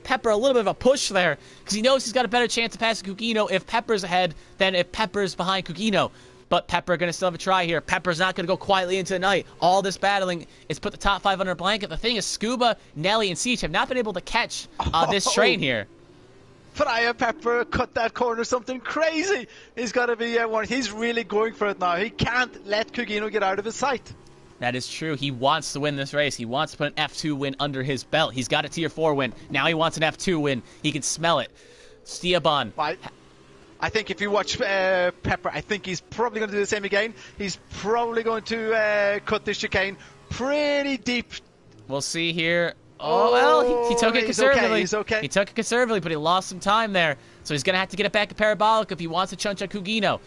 Pepper a little bit of a push there, because he knows he's got a better chance to pass Cugino if Pepper's ahead than if Pepper's behind Cugino. But Pepper going to still have a try here. Pepper's not going to go quietly into the night. All this battling is put the top 5 under a blanket. The thing is, Scuba, Nelly, and Siege have not been able to catch this train here. Fryer Pepper cut that corner something crazy. He's got to be one. He's really going for it now. He can't let Cugino get out of his sight. That is true. He wants to win this race. He wants to put an F2 win under his belt. He's got a Tier 4 win. Now he wants an F2 win. He can smell it. Siobhan. I think if you watch Pepper, I think he's probably going to do the same again. He's probably going to cut this chicane pretty deep. We'll see here. Oh, well, he took it conservatively. He's okay. He took it conservatively, but he lost some time there. So he's going to have to get it back at Parabolic if he wants to chunch at Cugino.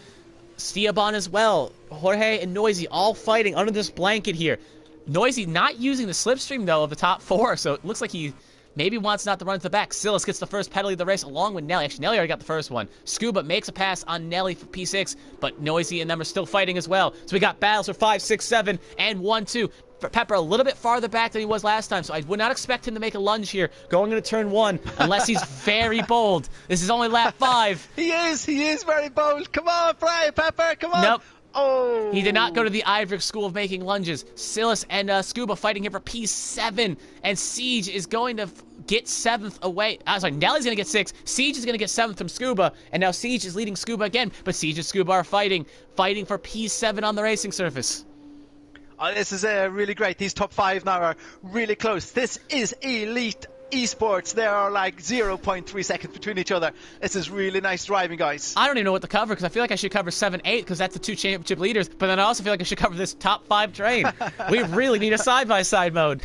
Siobhan as well. Jorge and Noisy all fighting under this blanket here. Noisy not using the slipstream, though, of the top 4, so it looks like he maybe wants not to run to the back. Silas gets the first penalty of the race along with Nelly. Actually, Nelly already got the first one. Scuba makes a pass on Nelly for P6, but Noisy and them are still fighting as well. So we got battles for 5, 6, 7, and 1, 2. Pepper a little bit farther back than he was last time, so I would not expect him to make a lunge here going into turn 1 unless he's very bold. This is only lap 5. He is very bold. Come on, Fryer Pepper, come on. Nope. Oh. He did not go to the Iverick School of making lunges. Silas and Scuba fighting here for P7, and Siege is going to get 7th away. Sorry, Nelly's going to get 6th. Siege is going to get 7th from Scuba, and now Siege is leading Scuba again, but Siege and Scuba are fighting for P7 on the racing surface. This is really great. These top 5 now are really close. This is elite esports. There are like 0.3 seconds between each other. This is really nice driving, guys. I don't even know what to cover because I feel like I should cover 7, 8 because that's the 2 championship leaders, but then I also feel like I should cover this top 5 train. We really need a side-by-side mode.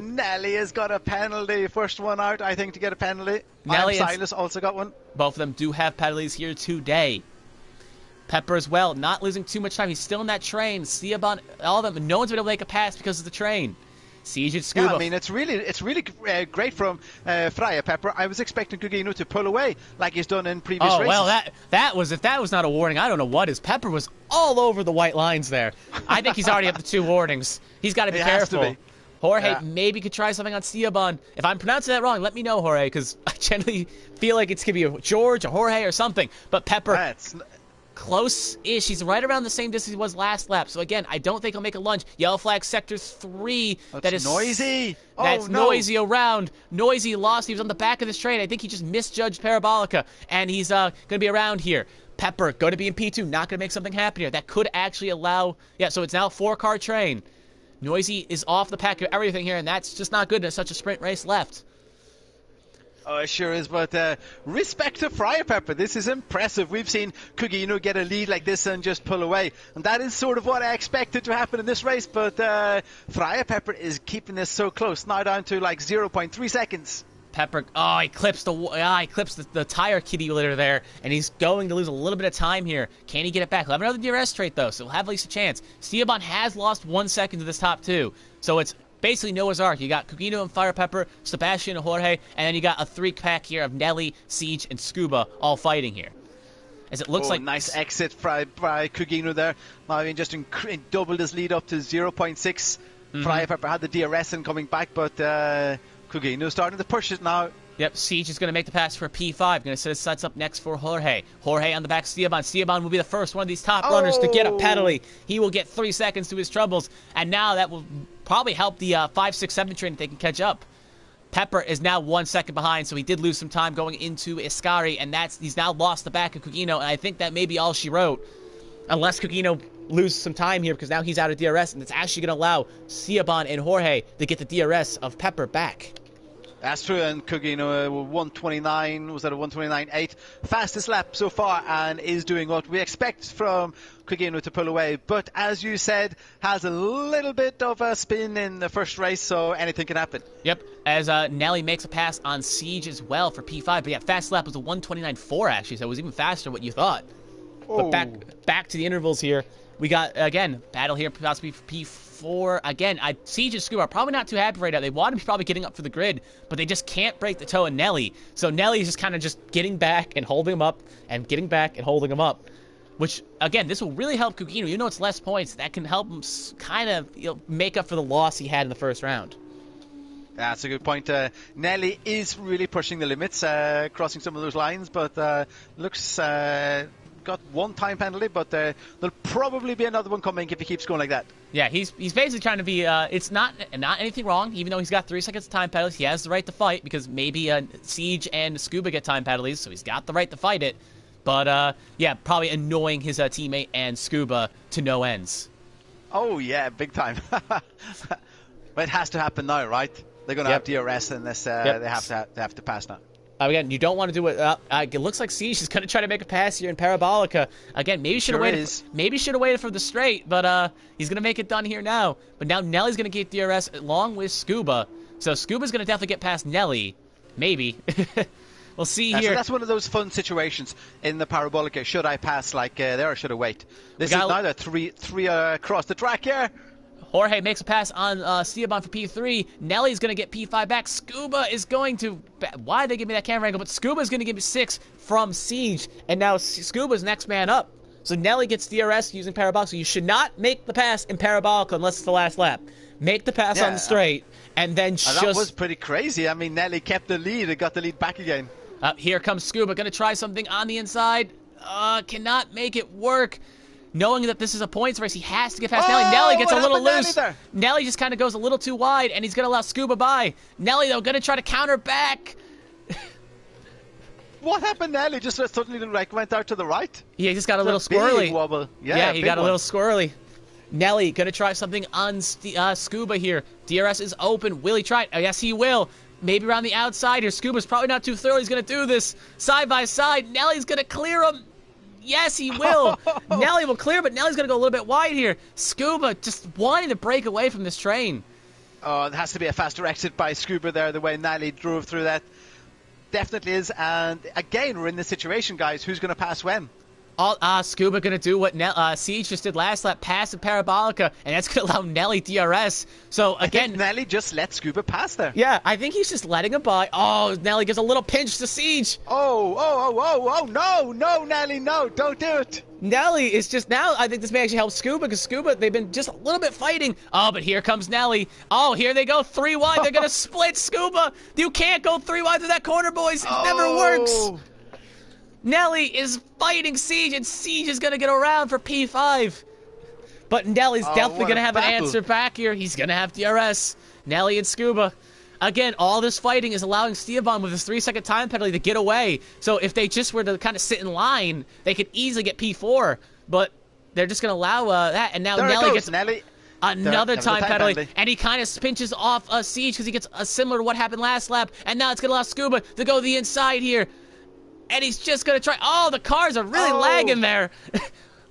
Nelly has got a penalty. First one out, I think, to get a penalty. Nelly and Silas also got one. Both of them do have penalties here today. Pepper as well, not losing too much time. He's still in that train. Siobhan, all of them. No one's been able to make a pass because of the train. Siege and Scuba. Yeah, I mean, it's really great from Fryer Pepper. I was expecting Cugino to pull away like he's done in previous races. Well, if that was not a warning, I don't know what is. Pepper was all over the white lines there. I think he's already up to 2 warnings. He's got to be careful. Has to be. Jorge maybe could try something on Siobhan. If I'm pronouncing that wrong, let me know, Jorge, because I generally feel like it's going to be a George, a Jorge, or something. But Pepper, close-ish. He's right around the same distance he was last lap. So, again, I don't think he'll make a lunge. Yellow flag sector 3. That is Noisy. That's Noisy around. Noisy lost. He was on the back of this train. I think he just misjudged Parabolica, and he's going to be around here. Pepper, going to be in P2. Not going to make something happen here. That could actually allow... Yeah, so it's now a 4-car train. Noisy is off the pack of everything here, and that's just not good in such a sprint race left. Oh, it sure is, but respect to Fryer Pepper. This is impressive. We've seen Cugino get a lead like this and just pull away, and that is sort of what I expected to happen in this race, but Fryer Pepper is keeping this so close, now down to like 0.3 seconds. Pepper, he clips the tire kitty litter there, and he's going to lose a little bit of time here. Can he get it back? He'll have another DRS trait, though, so he'll have at least a chance. Siobhan has lost 1 second to this top 2, so it's basically Noah's Ark. You got Cugino and Fryer Pepper, Sebastian and Jorge, and then you got a 3-pack here of Nelly, Siege, and Scuba all fighting here. As it looks like nice exit by Cugino there. I mean, just doubled his lead up to 0.6. Fryer Pepper had the DRS and coming back, but Cugino starting to push it now. Yep, Siege is going to make the pass for P5. Going to set his sights up next for Jorge. Jorge on the back of Esteban. Esteban will be the first one of these top runners to get a penalty. He will get 3 seconds to his troubles. And now that will probably help the 5, 6, 7 train if they can catch up. Pepper is now 1 second behind, so he did lose some time going into Iscari, and he's now lost the back of Kukino, and I think that may be all she wrote. Unless Kukino loses some time here, because now he's out of DRS, and it's actually going to allow Siaban and Jorge to get the DRS of Pepper back. That's true, and Kugino 129, was that a 129.8? Fastest lap so far, and is doing what we expect from Kugino to pull away. But as you said, has a little bit of a spin in the first race, so anything can happen. Yep, as Nelly makes a pass on Siege as well for P5. But yeah, fast lap was a 129.4 actually, so it was even faster than what you thought. Oh. But back to the intervals here. We got, again, battle here possibly for P4. Again, Siege and Scuba are probably not too happy right now. They want to be probably getting up for the grid, but they just can't break the toe of Nelly. So Nelly is just kind of just getting back and holding him up and getting back and holding him up. Which, again, this will really help Kukino. Even though it's less points, that can help him kind of make up for the loss he had in the first round. That's a good point. Nelly is really pushing the limits, crossing some of those lines, but looks... got 1 time penalty, but there'll probably be another one coming if he keeps going like that. Yeah, he's basically trying to be. It's not anything wrong, even though he's got 3 seconds of time penalties. He has the right to fight because maybe Siege and Scuba get time penalties, so he's got the right to fight it. But yeah, probably annoying his teammate and Scuba to no ends. Oh yeah, big time. But it has to happen now, right? They're going to have DRS unless they have to pass now. Again, you don't want to do it. It looks like Siege is going to try to make a pass here in Parabolica. Again, maybe should have waited. Maybe should have waited for the straight, but he's going to make it done here now. But now Nelly's going to get DRS along with Scuba, so Scuba's going to definitely get past Nelly. Maybe. We'll see here. So that's one of those fun situations in the Parabolica. Should I pass like there, or should I wait? This is now the three across the track here. Jorge makes a pass on Siaban for P3. Nelly's going to get P5 back. Scuba is going to... Why did they give me that camera angle? But Scuba's going to give me 6 from Siege. And now Scuba's next man up. So Nelly gets DRS using Parabolica. So you should not make the pass in Parabolica unless it's the last lap. Make the pass on the straight. And then just... That was pretty crazy. I mean, Nelly kept the lead and got the lead back again. Here comes Scuba. Going to try something on the inside. Cannot make it work. Knowing that this is a points race, he has to get past Nelly. Nelly gets a little loose. Nelly just kind of goes a little too wide, and he's going to allow Scuba by. Nelly, though, going to try to counter back. What happened, Nelly? Just suddenly went out to the right? Yeah, he just got a little squirrely. Wobble. Yeah, he got a little squirrely. Nelly going to try something on Scuba here. DRS is open. Will he try it? Oh, yes, he will. Maybe around the outside here. Scuba's probably not too thorough. He's going to do this side by side. Nelly's going to clear him. Yes, he will. Nelly will clear, but Nelly's going to go a little bit wide here. Scuba just wanting to break away from this train. Oh, there has to be a faster exit by Scuba there, the way Nelly drove through that. Definitely is. And again, we're in this situation, guys. Who's going to pass when? Scuba going to do what Siege just did last lap, pass in Parabolica, and that's going to allow Nelly DRS. So, again... Nelly just let Scuba pass there. Yeah, I think he's just letting him by. Oh, Nelly gives a little pinch to Siege. Oh, no, Nelly, no, don't do it. Nelly is just now, I think this may actually help Scuba, because Scuba, they've been just a little bit fighting. Oh, but here comes Nelly. Oh, here they go, 3 wide. They're going to split Scuba. You can't go 3 wide through that corner, boys. It never works. Nelly is fighting Siege, and Siege is going to get around for P5. But Nelly's definitely going to have an answer back here. He's going to have DRS. Nelly and Scuba. Again, all this fighting is allowing Stevan with his 3-second time penalty to get away. So if they just were to kind of sit in line, they could easily get P4. But they're just going to allow that. And now Nelly gets another time penalty. And he kind of pinches off Siege because he gets similar to what happened last lap. And now it's going to allow Scuba to go the inside here. And he's just going to try... Oh, the cars are really lagging there.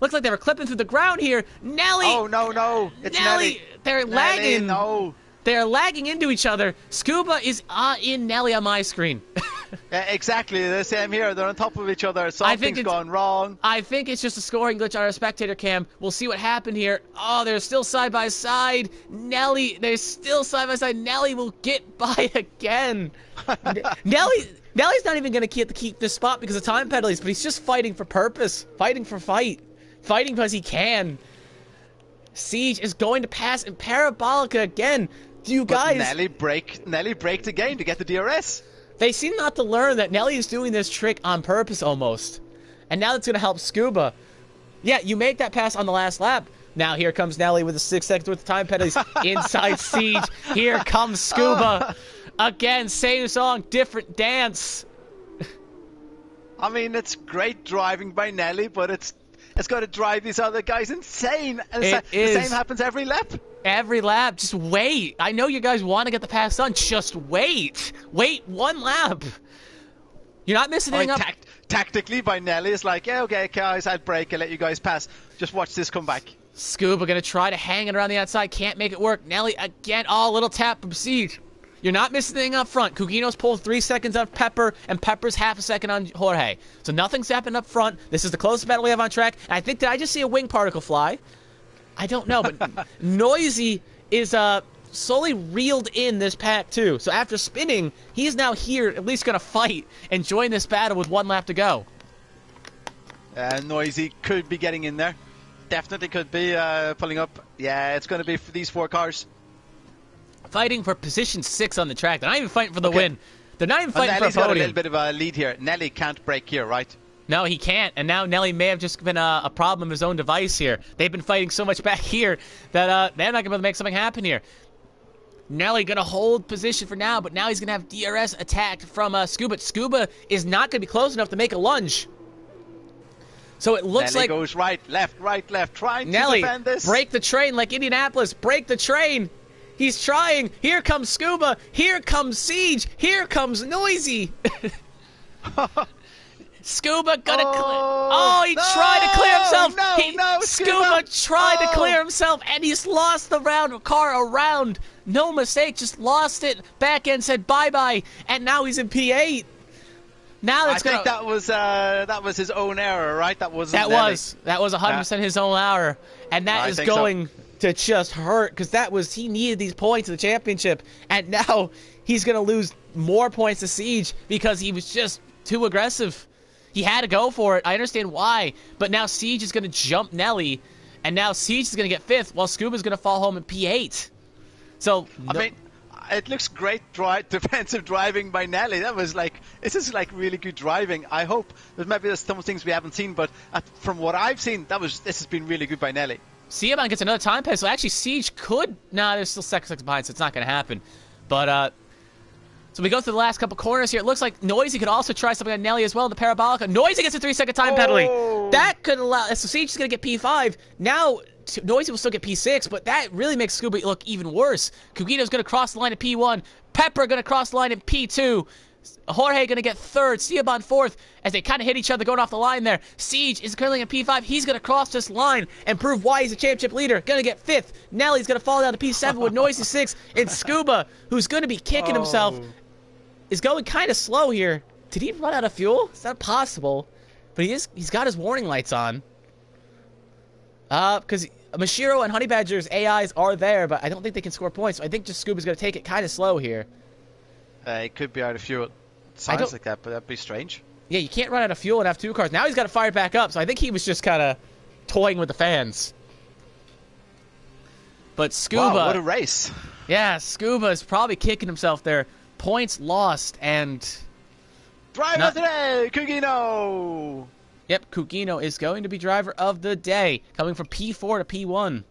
Looks like they were clipping through the ground here. Nelly! Oh, no. It's Nelly. They're lagging. No. They're lagging into each other. Scuba is in Nelly on my screen. Yeah, exactly. The same here. They're on top of each other. Something's gone wrong. I think it's just a scoring glitch on our spectator cam. We'll see what happened here. Oh, they're still side by side. Nelly, they're still side by side. Nelly will get by again. Nelly's not even going to keep this spot because of time penalties, but he's just fighting for purpose, fighting because he can. Siege is going to pass in Parabolica again. Do you guys... Nelly braked again to get the DRS. They seem not to learn that Nelly is doing this trick on purpose almost. And now that's going to help Scuba. Yeah, you make that pass on the last lap. Now here comes Nelly with the 6 seconds worth of time penalties. Inside Siege. Here comes Scuba. Again, same song, different dance. I mean, it's great driving by Nelly, but it's got to drive these other guys insane. And the same happens every lap. Every lap, just wait. I know you guys want to get the pass done. Just wait. Wait one lap. You're not missing anything up. Tactically by Nelly, it's like, yeah, okay, guys, I'll brake and let you guys pass. Just watch this come back. Scuba going to try to hang it around the outside. Can't make it work. Nelly again. Oh, little tap from Siege. You're not missing anything up front. Kugino's pulled 3 seconds on Pepper, and Pepper's half a second on Jorge. So nothing's happened up front. This is the closest battle we have on track. And I think, did I just see a wing particle fly? I don't know, but Noisy is slowly reeled in this pack too. So after spinning, he's now here, at least going to fight and join this battle with 1 lap to go. Noisy could be getting in there. Definitely could be pulling up. Yeah, it's going to be for these 4 cars. Fighting for position 6 on the track. They're not even fighting for the win. They're not even fighting for a podium. Nelly's got a little bit of a lead here. Nelly can't brake here, right? No, he can't. And now Nelly may have just been a problem of his own device here. They've been fighting so much back here that they're not going to be able to make something happen here. Nelly going to hold position for now, but now he's going to have DRS attacked from Scuba. Scuba is not going to be close enough to make a lunge. So it looks Nelly like... goes right, left, trying Nelly, to defend this. Break the train like Indianapolis. Break the train. He's trying. Here comes Scuba. Here comes Siege. Here comes Noisy. Scuba gonna clear. Oh, he tried to clear himself. Scuba tried to clear himself, and he's lost the car around. No mistake, just lost it. Back end said bye-bye, and now he's in P8. Now that's think that was his own error, right? That was 100% his own error, and that is going to just hurt because he needed these points in the championship, and now he's gonna lose more points to Siege because he was just too aggressive. He had to go for it. I understand why, but now Siege is gonna jump Nelly, and now Siege is gonna get 5th while Scuba's gonna fall home in P8. So I mean, it looks great defensive driving by Nelly. This is really good driving. I hope there's some things we haven't seen, but from what I've seen, this has been really good by Nelly. Siaban gets another time penalty, so actually Siege could... Nah, there's still 6 seconds behind, so it's not going to happen. But, so we go through the last couple corners here. It looks like Noisy could also try something on Nelly as well, the Parabolica. Noisy gets a 3-second time penalty. That could allow... So Siege is going to get P5. Now, Noisy will still get P6, but that really makes Scuba look even worse. Kugino's going to cross the line at P1. Pepper going to cross the line at P2. Jorge going to get 3rd, Siaban 4th, as they kind of hit each other going off the line there. Siege is currently at P5. He's going to cross this line and prove why he's a championship leader. Going to get 5th. Nelly's going to fall down to P7 with Noisy 6th. And Scuba, who's going to be kicking himself, is going kind of slow here. Did he run out of fuel? It's not possible. But he's got his warning lights on. Because Mashiro and Honey Badger's AIs are there, but I don't think they can score points. So I think just Scuba's going to take it kind of slow here. It could be out of fuel. Sounds like that, but that'd be strange. Yeah, you can't run out of fuel and have 2 cars. Now he's got to fire it back up, so I think he was just kind of toying with the fans. But Scuba... Wow, what a race. Yeah, Scuba is probably kicking himself there. Points lost, and... Driver today, Kugino! Yep, Kugino is going to be driver of the day, coming from P4 to P1.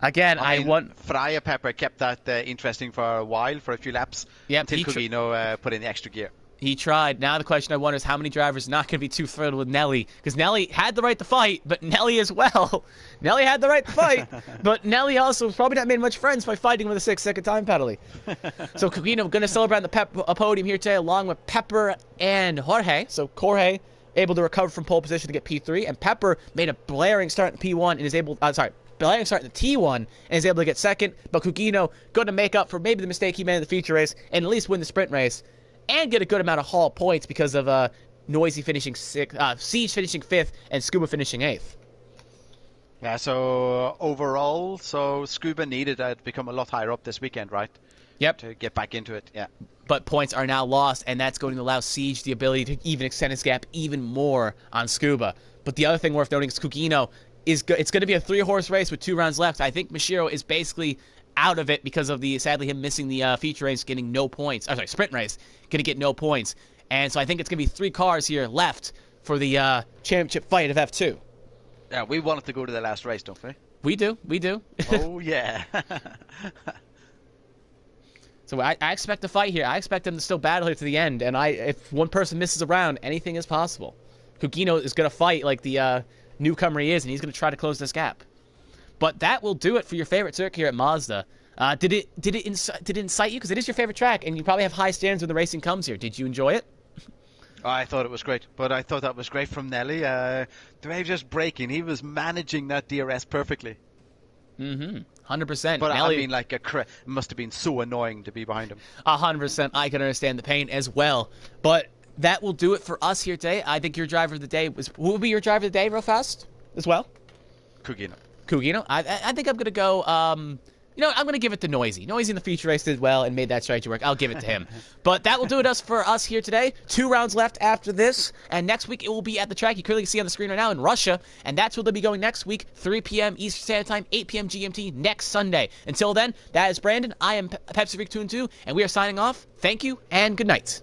Again, I want... Freya Pepper kept that interesting for a while, for a few laps, until Kugino put in the extra gear. He tried. Now the question I wonder is how many drivers are not going to be too thrilled with Nelly? Because Nelly had the right to fight, but Nelly as well. Nelly had the right to fight, but Nelly also probably not made much friends by fighting with a 6-second time penalty. So Kugino going to celebrate on the podium here today along with Pepper and Jorge. So Jorge able to recover from pole position to get P3, and Pepper made a blaring start in P1 and is able... blaring start in the T1 and is able to get 2nd, but Kugino going to make up for maybe the mistake he made in the feature race and at least win the sprint race and get a good amount of haul points because of Noisy finishing 6th, Siege finishing 5th, and Scuba finishing 8th. Yeah, so overall, Scuba needed to become a lot higher up this weekend, right? Yep. To get back into it, yeah. But points are now lost, and that's going to allow Siege the ability to even extend his gap even more on Scuba. But the other thing worth noting is Kugino it's going to be a 3-horse race with 2 rounds left. I think Mashiro is basically out of it because of sadly him missing the feature race, getting no points. Oh, sorry, sprint race, going to get no points. And so I think it's going to be 3 cars here left for the championship fight of F2. Yeah, we wanted to go to the last race, don't we? We do. Oh, yeah. So I expect a fight here. I expect them to still battle here to the end. And if one person misses a round, anything is possible. Kugino is going to fight like the newcomer he is, and he's going to try to close this gap. But that will do it for your favorite circuit here at Mazda. Did it incite you? Because it is your favorite track, and you probably have high standards when the racing comes here. Did you enjoy it? I thought it was great, but I thought that was great from Nelly. The way he was just braking, he was managing that DRS perfectly. 100%. But Nelly, I mean, like, it must have been so annoying to be behind him. 100%. I can understand the pain as well. But that will do it for us here today. I think your driver of the day who will be your driver of the day, real fast, as well? Kugino. I think I'm going to go, I'm going to give it to Noisy. Noisy in the feature race did well and made that strategy work. I'll give it to him. But that will do it for us here today. 2 rounds left after this. And next week it will be at the track you clearly see on the screen right now in Russia. And that's where they'll be going next week, 3 p.m. Eastern Standard Time, 8 p.m. GMT next Sunday. Until then, that is Brandon. I am Pepsi Freak 2 and 2, and we are signing off. Thank you and good night.